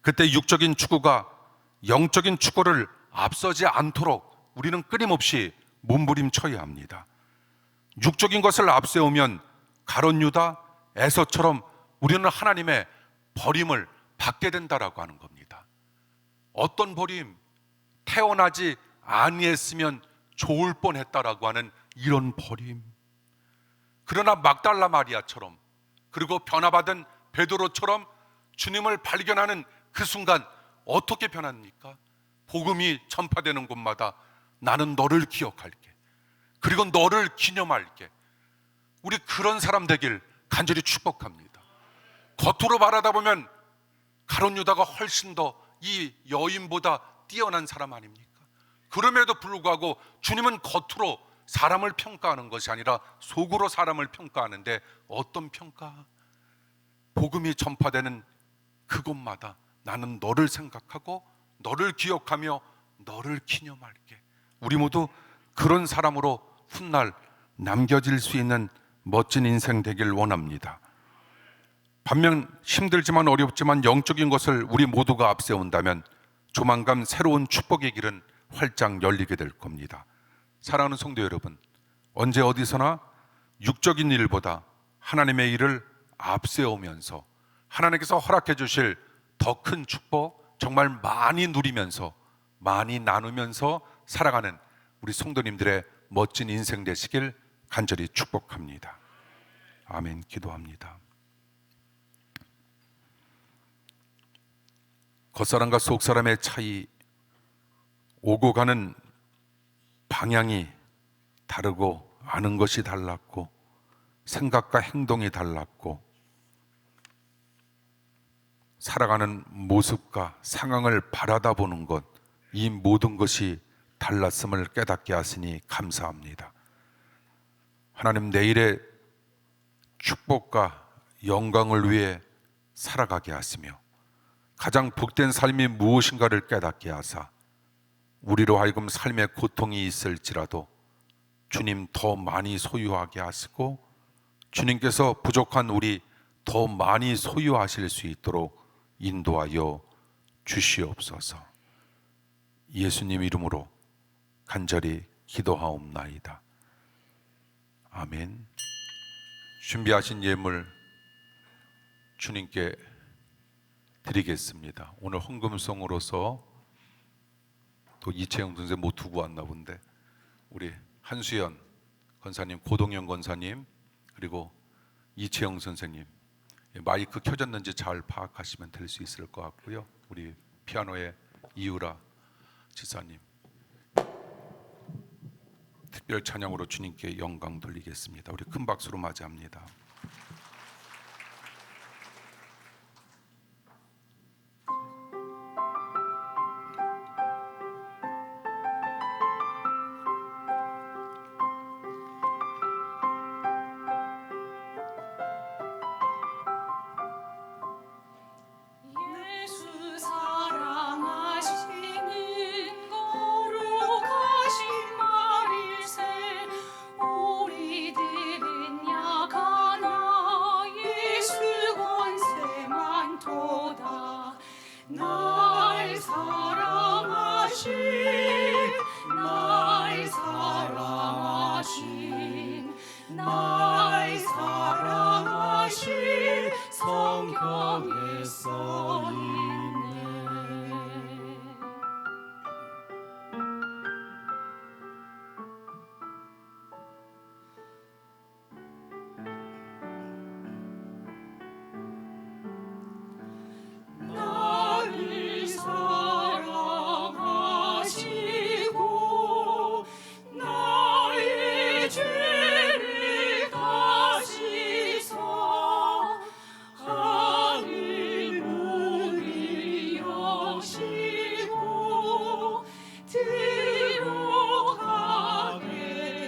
그때 육적인 추구가 영적인 추구를 앞서지 않도록 우리는 끊임없이 몸부림쳐야 합니다. 육적인 것을 앞세우면 가룟 유다, 에서처럼 우리는 하나님의 버림을 받게 된다라고 하는 겁니다. 어떤 버림? 태어나지 아니했으면 좋을 뻔했다라고 하는 이런 버림. 그러나 막달라 마리아처럼, 그리고 변화받은 베드로처럼 주님을 발견하는 그 순간 어떻게 변합니까? 복음이 전파되는 곳마다 나는 너를 기억할게, 그리고 너를 기념할게. 우리 그런 사람 되길 간절히 축복합니다. 겉으로 바라다 보면 가룟 유다가 훨씬 더 이 여인보다 뛰어난 사람 아닙니까? 그럼에도 불구하고 주님은 겉으로 사람을 평가하는 것이 아니라 속으로 사람을 평가하는데, 어떤 평가? 복음이 전파되는 그곳마다 나는 너를 생각하고 너를 기억하며 너를 기념할게. 우리 모두 그런 사람으로 훗날 남겨질 수 있는 멋진 인생 되길 원합니다. 반면 힘들지만 어렵지만 영적인 것을 우리 모두가 앞세운다면 조만간 새로운 축복의 길은 활짝 열리게 될 겁니다. 사랑하는 성도 여러분, 언제 어디서나 육적인 일보다 하나님의 일을 앞세우면서 하나님께서 허락해 주실 더 큰 축복 정말 많이 누리면서, 많이 나누면서 살아가는 우리 성도님들의 멋진 인생 되시길 간절히 축복합니다. 아멘. 기도합니다. 겉사람과 속사람의 차이, 오고 가는 방향이 다르고 아는 것이 달랐고 생각과 행동이 달랐고 살아가는 모습과 상황을 바라다 보는 것, 이 모든 것이 달랐음을 깨닫게 하시니 감사합니다. 하나님, 내일의 축복과 영광을 위해 살아가게 하시며 가장 복된 삶이 무엇인가를 깨닫게 하사 우리로 하여금 삶의 고통이 있을지라도 주님 더 많이 소유하게 하시고 주님께서 부족한 우리 더 많이 소유하실 수 있도록 인도하여 주시옵소서. 예수님 이름으로 간절히 기도하옵나이다. 아멘. 준비하신 예물 주님께 드리겠습니다. 오늘 헌금송으로서 또 이채영 선생 못 두고 왔나 본데 우리 한수연 권사님, 고동현 권사님, 그리고 이채영 선생님 마이크 켜졌는지 잘 파악하시면 될 수 있을 것 같고요. 우리 피아노의 이유라 지사님, 특별 찬양으로 주님께 영광 돌리겠습니다. 우리 큰 박수로 맞이합니다.
사랑하신 성경에 써있네. 나를 사랑하시고 나의 죄를 다시사 하늘 문을 여시고 들어가게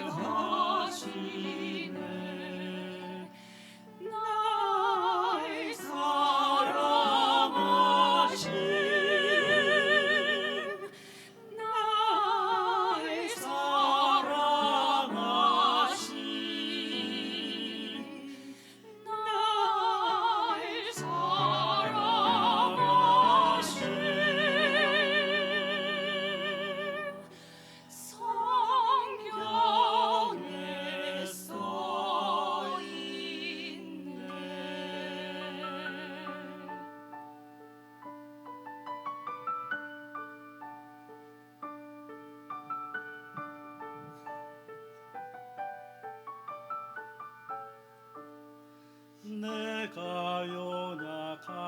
하시네. 날 사랑하신 날 사랑하신 날 사랑하신 성경에 써있네. 내가 연약할수록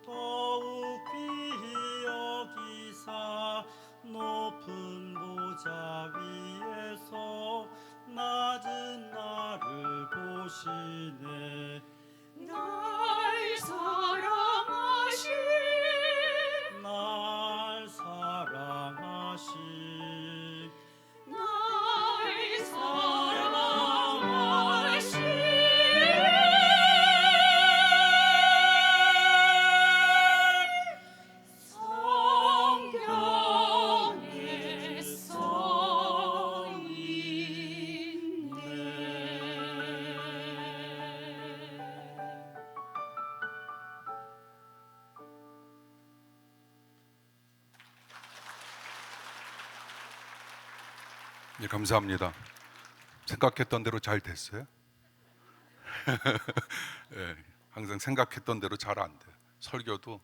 더욱 귀히 여기사 높은 보좌 위에서 낮은 나를 보시네. 날 사랑하신 날 사랑하신 날 사랑하신 성경에 써있네.
예, 감사합니다. 생각했던 대로 잘 됐어요? 예, 항상 생각했던 대로 잘 안 돼. 설교도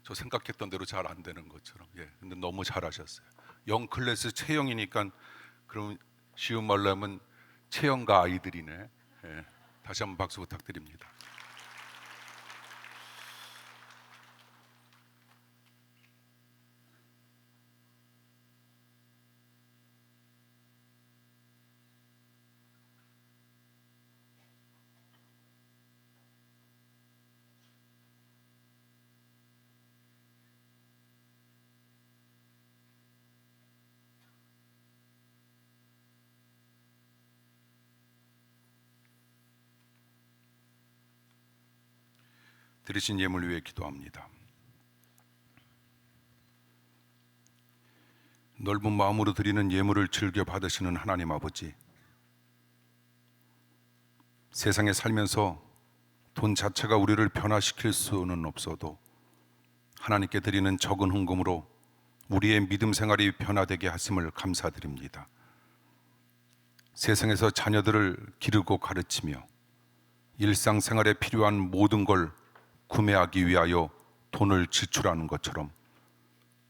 저 생각했던 대로 잘 안 되는 것처럼. 예, 근데 너무 잘하셨어요. 영 클래스 체형이니까 그럼 쉬운 말로 하면 체형가 아이들이네. 예, 다시 한번 박수 부탁드립니다. 드리신 예물 위해 기도합니다. 넓은 마음으로 드리는 예물을 즐겨 받으시는 하나님 아버지, 세상에 살면서 돈 자체가 우리를 변화시킬 수는 없어도 하나님께 드리는 적은 헌금으로 우리의 믿음 생활이 변화되게 하심을 감사드립니다. 세상에서 자녀들을 기르고 가르치며 일상생활에 필요한 모든 걸 구매하기 위하여 돈을 지출하는 것처럼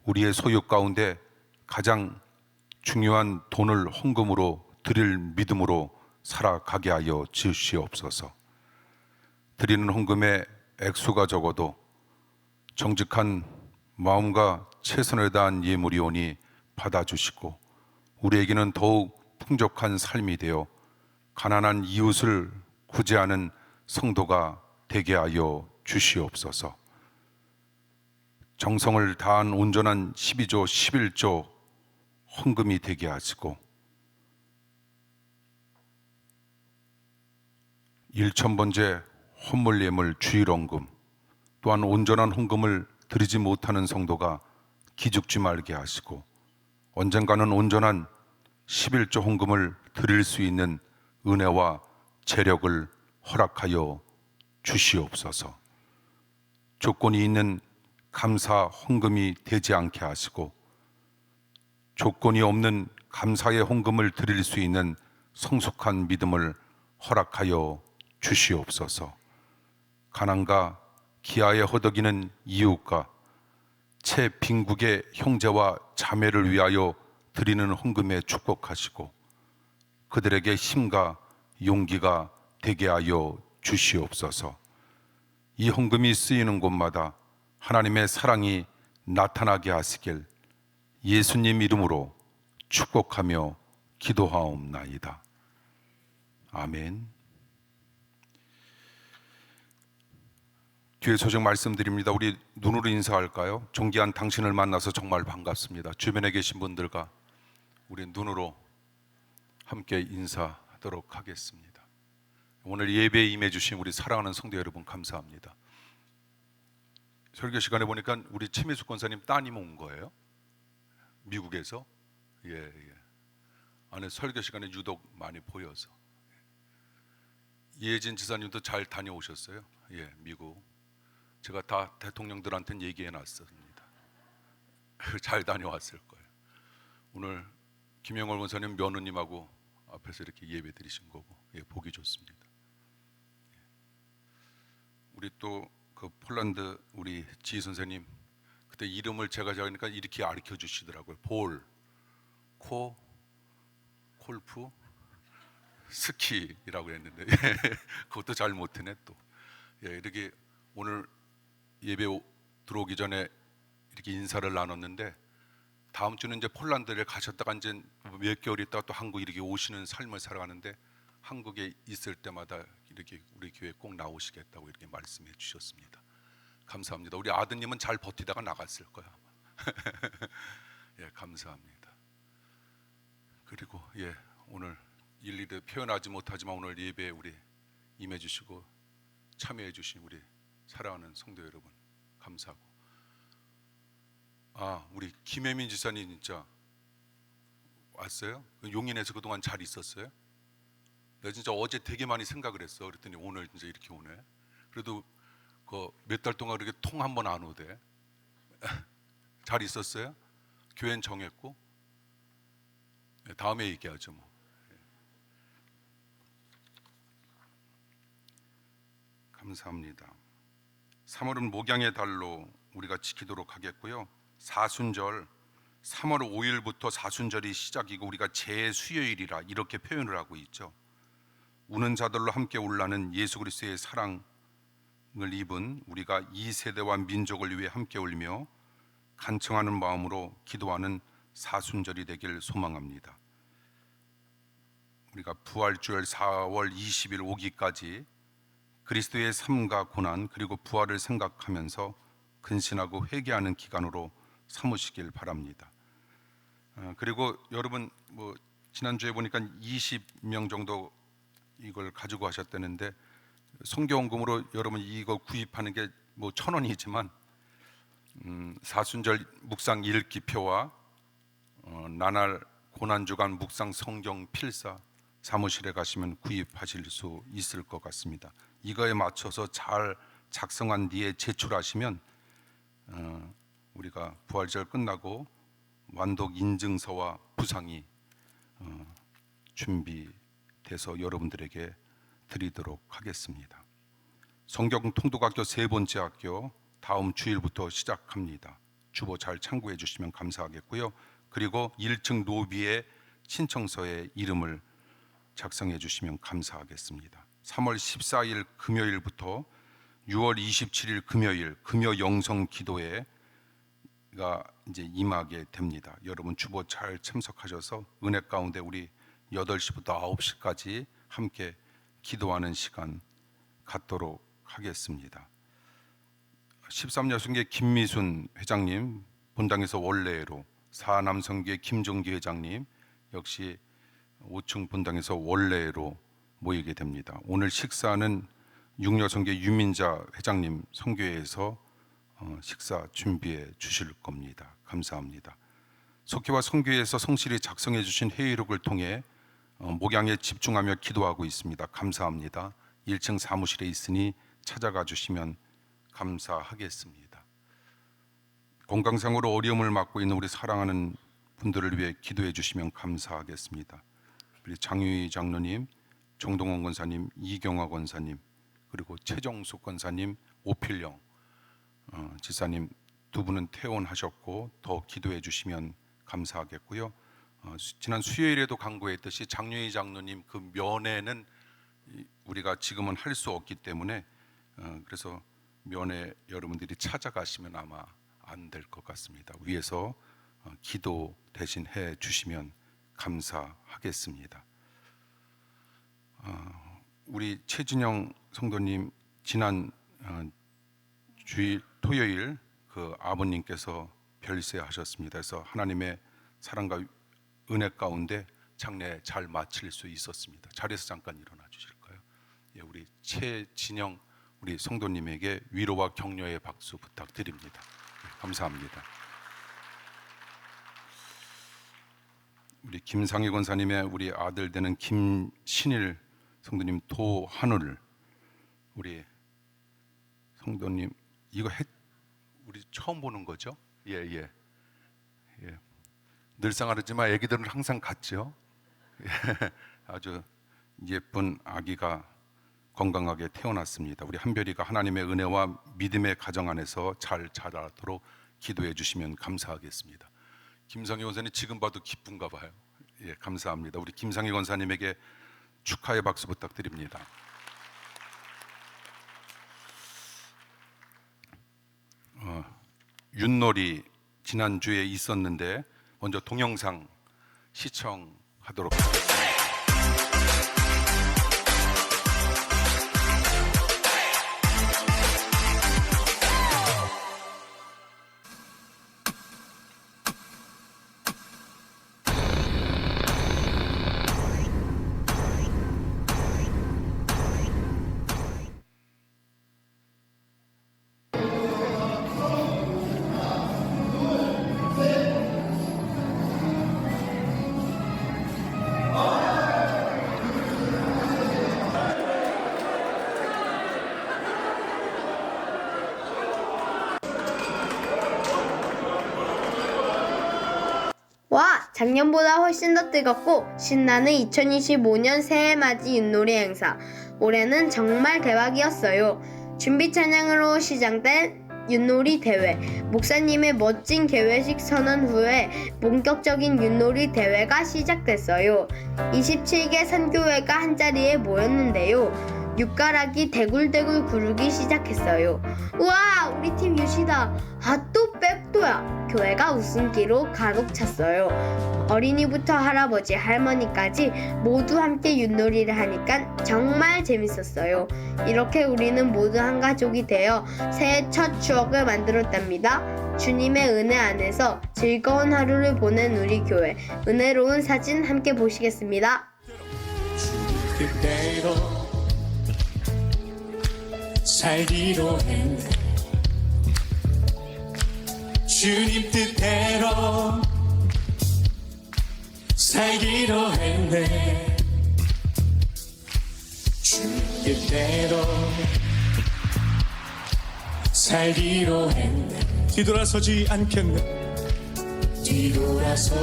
우리의 소유 가운데 가장 중요한 돈을 헌금으로 드릴 믿음으로 살아가게 하여 주시옵소서. 드리는 헌금의 액수가 적어도 정직한 마음과 최선을 다한 예물이오니 받아주시고 우리에게는 더욱 풍족한 삶이 되어 가난한 이웃을 구제하는 성도가 되게 하여 주시옵소서. 정성을 다한 온전한 12조 11조 헌금이 되게 하시고 1000번째 헌물 예물 주일헌금 또한 온전한 헌금을 드리지 못하는 성도가 기죽지 말게 하시고 언젠가는 온전한 11조 헌금을 드릴 수 있는 은혜와 재력을 허락하여 주시옵소서. 조건이 있는 감사 헌금이 되지 않게 하시고 조건이 없는 감사의 헌금을 드릴 수 있는 성숙한 믿음을 허락하여 주시옵소서. 가난과 기아에 허덕이는 이웃과 채 빈국의 형제와 자매를 위하여 드리는 헌금에 축복하시고 그들에게 힘과 용기가 되게 하여 주시옵소서. 이 헌금이 쓰이는 곳마다 하나님의 사랑이 나타나게 하시길 예수님 이름으로 축복하며 기도하옵나이다. 아멘. 뒤에 소식 말씀드립니다. 우리 눈으로 인사할까요? 존귀한 당신을 만나서 정말 반갑습니다. 주변에 계신 분들과 우리 눈으로 함께 인사하도록 하겠습니다. 오늘 예배에 임해 주신 우리 사랑하는 성도 여러분 감사합니다. 설교 시간에 보니까 우리 최미숙 권사님 따님 온 거예요? 미국에서? 예. 안에 설교 시간에 유독 많이 보여서. 이혜진 지사님도 잘 다녀오셨어요? 예, 미국. 제가 다 대통령들한테는 얘기해 놨습니다. 잘 다녀왔을 거예요. 오늘 김영월 권사님 며느님하고 앞에서 이렇게 예배 드리신 거고, 예, 보기 좋습니다. 우리 또 그 폴란드 우리 지 선생님 그때 이름을 제가 적으니까 이렇게 가르쳐 주시더라고요. 볼, 코, 골프, 스키라고 했는데 그것도 잘 못하네 또. 예, 이렇게 오늘 예배 들어오기 전에 이렇게 인사를 나눴는데 다음 주는 이제 폴란드를 가셨다가 이제 몇 개월 있다가 또 한국 이렇게 오시는 삶을 살아가는데 한국에 있을 때마다 이렇게 우리 교회 꼭 나오시겠다고 이렇게 말씀해 주셨습니다. 감사합니다. 우리 아드님은 잘 버티다가 나갔을 거야. 예, 감사합니다. 그리고 예, 오늘 일일이 표현하지 못하지만 오늘 예배에 우리 임해 주시고 참여해 주신 우리 사랑하는 성도 여러분 감사하고, 우리 김혜민 지사님 진짜 왔어요? 용인에서 그동안 잘 있었어요? 내가 진짜 어제 되게 많이 생각을 했어. 그랬더니 오늘 진짜 이렇게 오네. 그래도 그 몇 달 동안 그렇게 통 한 번 안 오대. 잘 있었어요? 교회는 정했고 다음에 얘기하죠 뭐. 감사합니다. 3월은 목양의 달로 우리가 지키도록 하겠고요. 사순절 3월 5일부터 사순절이 시작이고 우리가 제수요일이라 이렇게 표현을 하고 있죠. 우는 자들로 함께 울라는 예수 그리스도의 사랑을 입은 우리가 이 세대와 민족을 위해 함께 울며 간청하는 마음으로 기도하는 사순절이 되길 소망합니다. 우리가 부활주일 4월 20일 오기까지 그리스도의 삶과 고난 그리고 부활을 생각하면서 근신하고 회개하는 기간으로 삼으시길 바랍니다. 그리고 여러분 뭐 지난주에 보니까 20명 정도 이걸 가지고 하셨다는데 성경원금으로 여러분 이거 구입하는 게 뭐 1,000원이지만 사순절 묵상 읽기표와 나날 고난주간 묵상 성경 필사 사무실에 가시면 구입하실 수 있을 것 같습니다. 이거에 맞춰서 잘 작성한 뒤에 제출하시면 우리가 부활절 끝나고 완독 인증서와 부상이 준비돼서 여러분들에게 드리도록 하겠습니다. 성경 통독학교 3번째 학교 다음 주일부터 시작합니다. 주보 잘 참고해 주시면 감사하겠고요. 그리고 1층 로비에 신청서에 이름을 작성해 주시면 감사하겠습니다. 3월 14일 금요일부터 6월 27일 금요일 금요 영성 기도회가 이제 임하게 됩니다. 여러분 주보 잘 참석하셔서 은혜 가운데 우리 8시부터 9시까지 함께 기도하는 시간 갖도록 하겠습니다. 13여성계 김미순 회장님 본당에서 원래로, 사남성계 김종기 회장님 역시 5층 본당에서 원래로 모이게 됩니다. 오늘 식사는 육려성계 유민자 회장님 성교회에서 식사 준비해 주실 겁니다. 감사합니다. 속회와 성교회에서 성실히 작성해 주신 회의록을 통해 목양에 집중하며 기도하고 있습니다. 감사합니다. 1층 사무실에 있으니 찾아가 주시면 감사하겠습니다. 건강상으로 어려움을 맞고 있는 우리 사랑하는 분들을 위해 기도해 주시면 감사하겠습니다. 우리 장유희 장로님 정동원 권사님, 이경화 권사님, 그리고 최정숙 권사님, 오필영 지사님 두 분은 퇴원하셨고 더 기도해 주시면 감사하겠고요. 지난 수요일에도 강구했듯이 장윤희 장로님 그 면회는 우리가 지금은 할 수 없기 때문에 그래서 면회 여러분들이 찾아가시면 아마 안 될 것 같습니다. 위에서 기도 대신 해 주시면 감사하겠습니다. 우리 최진영 성도님 지난 주일 토요일 그 아버님께서 별세하셨습니다. 그래서 하나님의 사랑과 은혜 가운데 장례 잘 마칠 수 있었습니다. 자리에서 잠깐 일어나 주실까요? 예, 우리 최진영 우리 성도님에게 위로와 격려의 박수 부탁드립니다. 예, 감사합니다. 우리 김상희 권사님의 우리 아들 되는 김신일 성도님 도하늘 우리 성도님 이거 우리 처음 보는 거죠? 예. 늘상 하지만 아기들은 항상 같죠. 예, 아주 예쁜 아기가 건강하게 태어났습니다. 우리 한별이가 하나님의 은혜와 믿음의 가정 안에서 잘 자라도록 기도해 주시면 감사하겠습니다. 김상희 권사님 지금 봐도 기쁜가 봐요. 예, 감사합니다. 우리 김상희 권사님에게 축하의 박수 부탁드립니다. 윷놀이 지난주에 있었는데 먼저 동영상 시청하도록 하겠습니다.
와! 작년보다 훨씬 더 뜨겁고 신나는 2025년 새해맞이 윷놀이 행사. 올해는 정말 대박이었어요. 준비 찬양으로 시작된 윷놀이 대회. 목사님의 멋진 개회식 선언 후에 본격적인 윷놀이 대회가 시작됐어요. 27개 선교회가 한자리에 모였는데요. 육가락이 대굴대굴 구르기 시작했어요. 우와! 우리 팀 유시다. 아, 또 백도야. 교회가 웃음기로 가득 찼어요. 어린이부터 할아버지, 할머니까지 모두 함께 윷놀이를 하니까 정말 재밌었어요. 이렇게 우리는 모두 한 가족이 되어 새해 첫 추억을 만들었답니다. 주님의 은혜 안에서 즐거운 하루를 보낸 우리 교회. 은혜로운 사진 함께 보시겠습니다.
뜻대로 살기로 했네. 주님 뜻대로 살기로 했네. 주님 뜻대로 살기로 했네. 뒤돌아서지 않겠네. 뒤돌아서지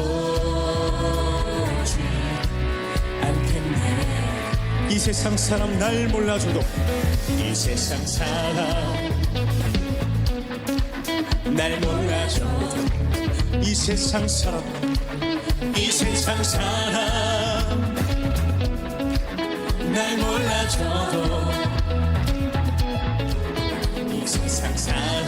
않겠네. 이 세상 사람 날 몰라줘도 이 세상 사람 날 몰라줘도 이 세상 사람 이 세상 사람 날 몰라줘도 이 세상 사람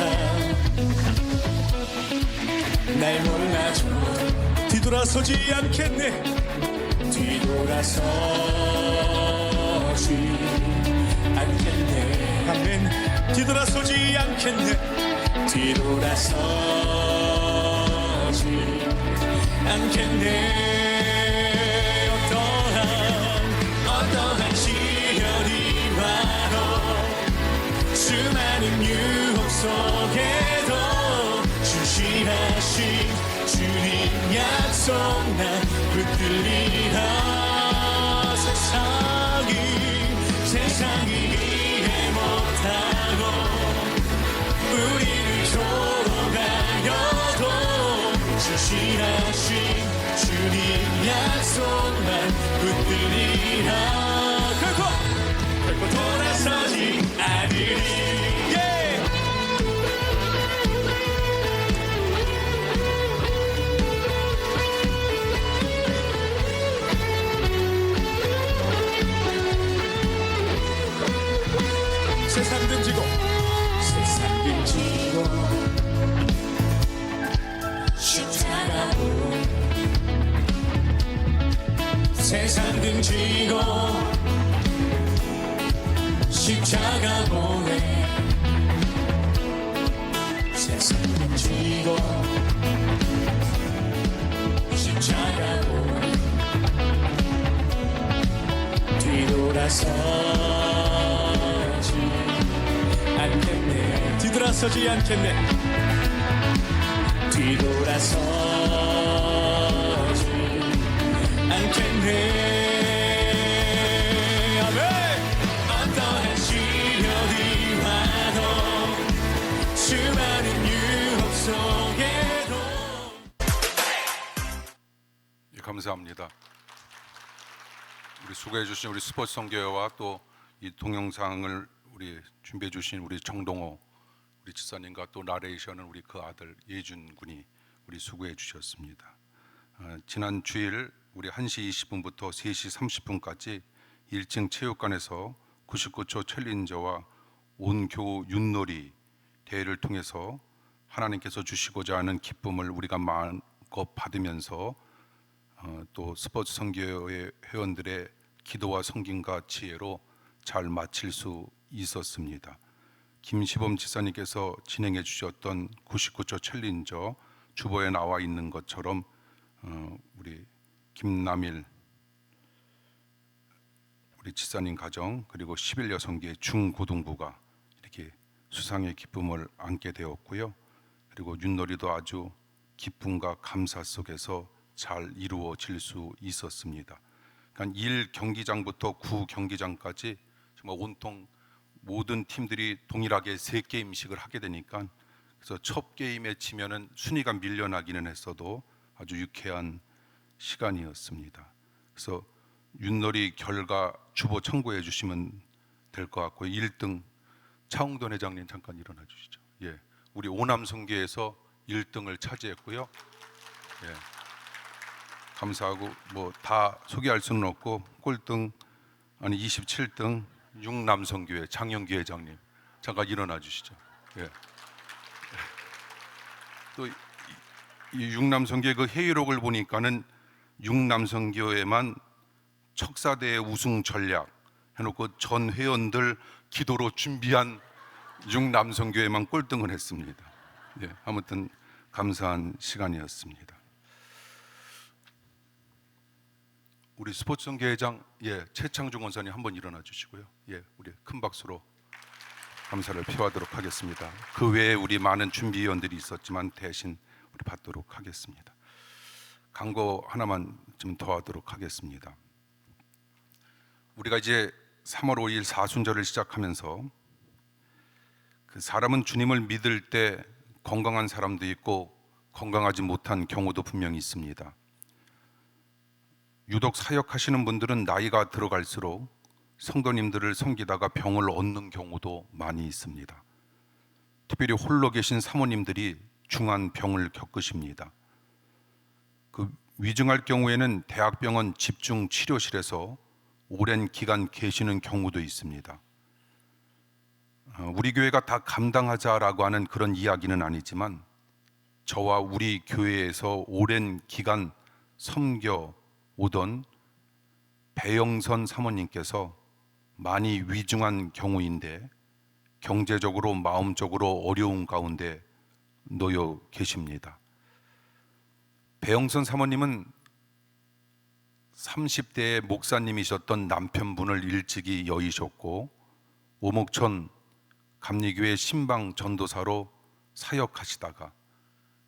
날 몰라줘도 뒤돌아서지 않겠네. 뒤돌아서지 않겠네. 아멘. 뒤돌아서지 않겠네. 뒤돌아서지 않겠네. 어떠한 시련이 와도 수많은 유혹 속에도 주시하신 주님 약속 난 붙들리라. 세상이 이해 못하고 우리를 조롱하여도 주시하신 주님 약속만 붙들리라. 세상 등지고 세상 등지고 십자가고 세상 등지고 십자가 보내 세상 등지고 십자가 보내 뒤돌아서지 않겠네 뒤돌아서지 않겠네 뒤돌아서지 않겠네 아멘 어떠한 시련이 와도 수많은 유혹 속에도
예, 감사합니다. 우리 수고해 주신 우리 스포츠 선교회와 또 이 동영상을 우리 준비해 주신 우리 정동호 우리 집사님과 또 나레이션은 우리 그 아들 예준 군이 우리 수고해 주셨습니다. 지난 주일 우리 1시 20분부터 3시 30분까지 1층 체육관에서 99초 챌린저와 온교우 윷놀이 대회를 통해서 하나님께서 주시고자 하는 기쁨을 우리가 마음껏 받으면서 또 스포츠 선교회 회원들의 기도와 성김과 지혜로 잘 마칠 수 있었습니다. 김시범 지사님께서 진행해 주셨던 99초 챌린저 주보에 나와 있는 것처럼 우리 김남일 우리 지사님 가정 그리고 11여성기의 중고등부가 이렇게 수상의 기쁨을 안게 되었고요. 그리고 윷놀이도 아주 기쁨과 감사 속에서 잘 이루어질 수 있었습니다. 그러니까 1경기장부터 9경기장까지 정말 온통 모든 팀들이 동일하게 3게임씩을 하게 되니까 그래서 첫 게임에 치면은 순위가 밀려나기는 했어도 아주 유쾌한 시간이었습니다. 그래서 윷놀이 결과 주보 참고해 주시면 될 것 같고요. 1등 차홍돈 회장님 잠깐 일어나 주시죠. 예, 우리 오남성계에서 1등을 차지했고요. 예, 감사하고 뭐 다 소개할 수는 없고 꼴등 아니 27등 육남성교회 장영기 회장님 잠깐 일어나 주시죠. 예. 또 이 육남성교회 그 회의록을 보니까는 육남성교회만 척사대회 우승 전략 해놓고 전 회원들 기도로 준비한 육남성교회만 꼴등을 했습니다. 예, 아무튼 감사한 시간이었습니다. 우리 스포츠선교회장 최창중 원사님 한번 일어나 주시고요. 예, 우리 큰 박수로 감사를 표하도록 하겠습니다. 그 외에 우리 많은 준비위원들이 있었지만 대신 우리 받도록 하겠습니다. 광고 하나만 좀 더 하도록 하겠습니다. 우리가 이제 3월 5일 사순절을 시작하면서 그 사람은 주님을 믿을 때 건강한 사람도 있고 건강하지 못한 경우도 분명히 있습니다. 유독 사역하시는 분들은 나이가 들어갈수록 성도님들을 섬기다가 병을 얻는 경우도 많이 있습니다. 특별히 홀로 계신 사모님들이 중한 병을 겪으십니다. 그 위중할 경우에는 대학병원 집중치료실에서 오랜 기간 계시는 경우도 있습니다. 우리 교회가 다 감당하자라고 하는 그런 이야기는 아니지만 저와 우리 교회에서 오랜 기간 섬겨 오던 배영선 사모님께서 많이 위중한 경우인데 경제적으로 마음적으로 어려운 가운데 놓여 계십니다. 배영선 사모님은 30대의 목사님이셨던 남편분을 일찍이 여의셨고 오목천 감리교회 신방 전도사로 사역하시다가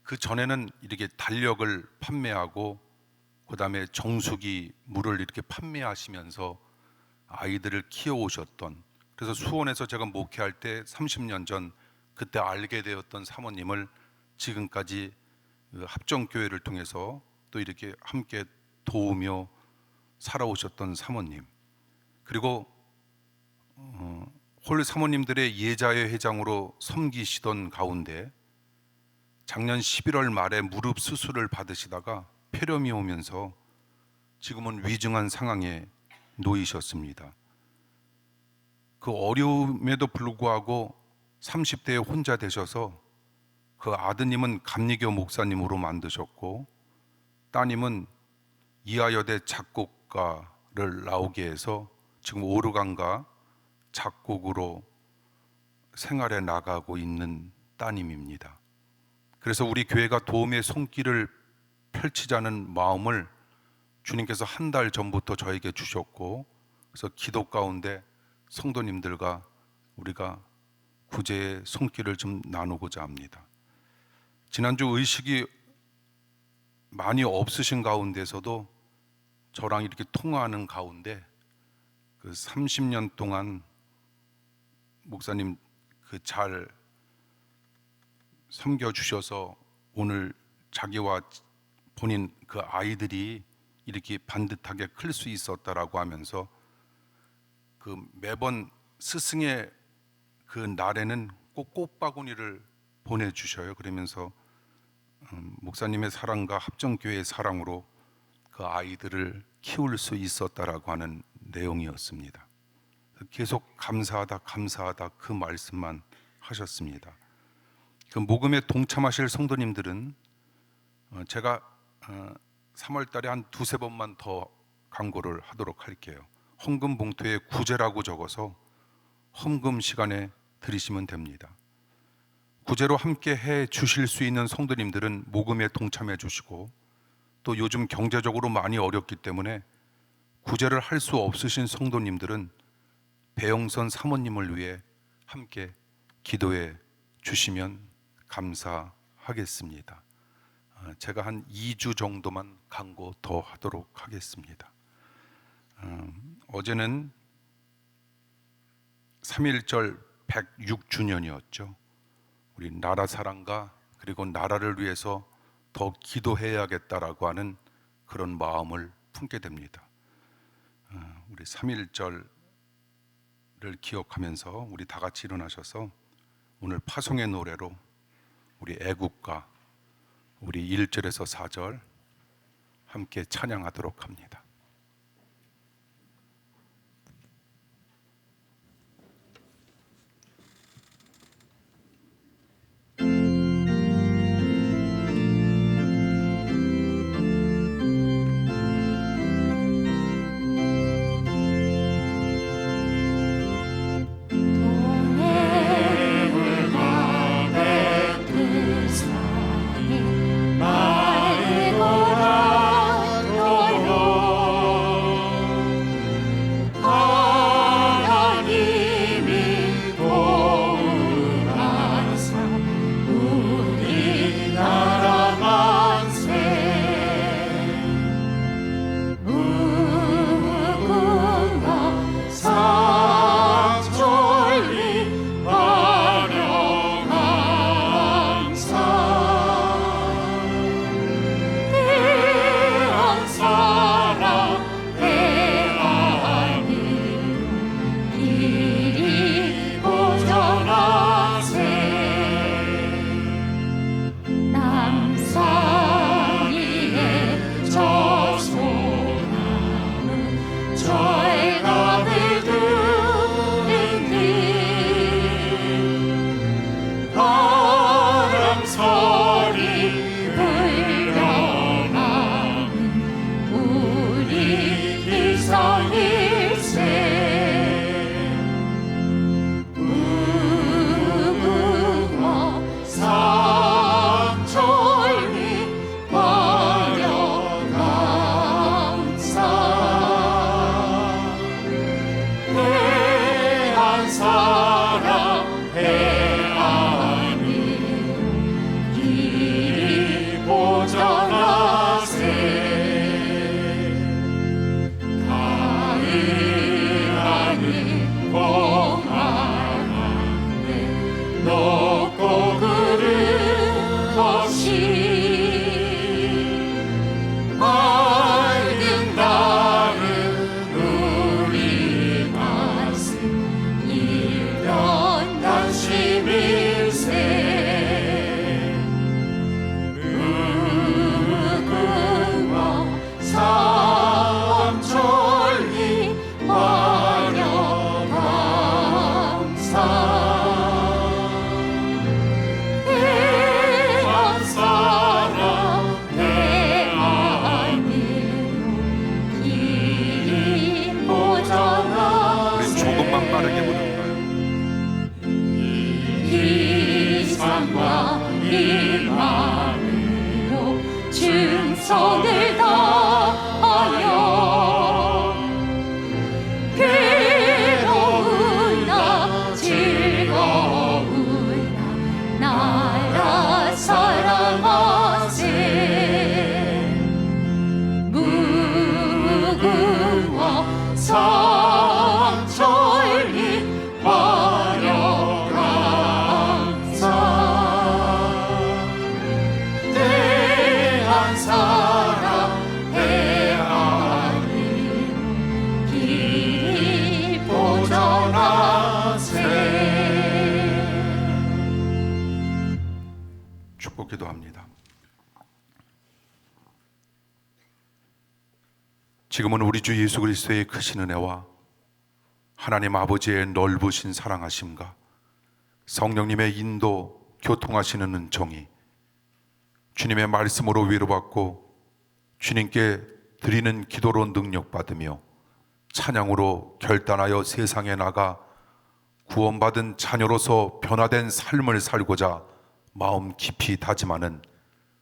그 전에는 이렇게 달력을 판매하고 그 다음에 정수기 물을 이렇게 판매하시면서 아이들을 키워오셨던, 그래서 수원에서 제가 목회할 때 30년 전 그때 알게 되었던 사모님을 지금까지 합정교회를 통해서 또 이렇게 함께 도우며 살아오셨던 사모님, 그리고 홀 사모님들의 예자회 회장으로 섬기시던 가운데 작년 11월 말에 무릎 수술을 받으시다가 폐렴이 오면서 지금은 위중한 상황에 놓이셨습니다. 그 어려움에도 불구하고 30대에 혼자 되셔서 그 아드님은 감리교 목사님으로 만드셨고 따님은 이하여대 작곡가를 나오게 해서 지금 오르간과 작곡으로 생활해 나가고 있는 따님입니다. 그래서 우리 교회가 도움의 손길을 펼치자는 마음을 주님께서 한 달 전부터 저에게 주셨고, 그래서 기도 가운데 성도님들과 우리가 구제의 손길을 좀 나누고자 합니다. 지난주 의식이 많이 없으신 가운데서도 저랑 이렇게 통화하는 가운데 그 30년 동안 목사님 그 잘 섬겨주셔서 오늘 자기와 본인 그 아이들이 이렇게 반듯하게 클 수 있었다라고 하면서 그 매번 스승의 그 날에는 꼭 꽃바구니를 보내주셔요. 그러면서 목사님의 사랑과 합정교회의 사랑으로 그 아이들을 키울 수 있었다라고 하는 내용이었습니다. 계속 감사하다 그 말씀만 하셨습니다. 그 모금에 동참하실 성도님들은 제가 3월 달에 한 두세 번만 더 광고를 하도록 할게요. 헌금 봉투에 구제라고 적어서 헌금 시간에 드리시면 됩니다. 구제로 함께 해 주실 수 있는 성도님들은 모금에 동참해 주시고, 또 요즘 경제적으로 많이 어렵기 때문에 구제를 할 수 없으신 성도님들은 배영선 사모님을 위해 함께 기도해 주시면 감사하겠습니다. 제가 한 2주 정도만 광고 더 하도록 하겠습니다. 어제는 3.1절 106주년이었죠. 우리 나라 사랑과 그리고 나라를 위해서 더 기도해야겠다라고 하는 그런 마음을 품게 됩니다. 우리 3.1절을 기억하면서 우리 다 같이 일어나셔서 오늘 파송의 노래로 우리 애국가 우리 1절에서 4절 함께 찬양하도록 합니다.
정성과 희망으로 충성을 다하여 괴로우나 즐거우나 나라 사랑하세 무궁화 성천리 화려강사 대한 사랑 대한민국 길이 보전하세.
축복 기도합니다. 지금은 우리 주 예수 그리스도의 크신 은혜와 하나님 아버지의 넓으신 사랑하심과 성령님의 인도 교통하시는 은총이 주님의 말씀으로 위로받고 주님께 드리는 기도로 능력받으며 찬양으로 결단하여 세상에 나가 구원받은 자녀로서 변화된 삶을 살고자 마음 깊이 다짐하는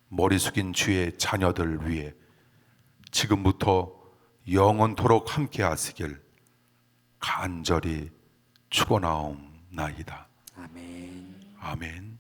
머리 숙인 주의 자녀들 위해 지금부터 영원토록 함께 하시길 간절히 축원하옵나이다.
아멘.
아멘.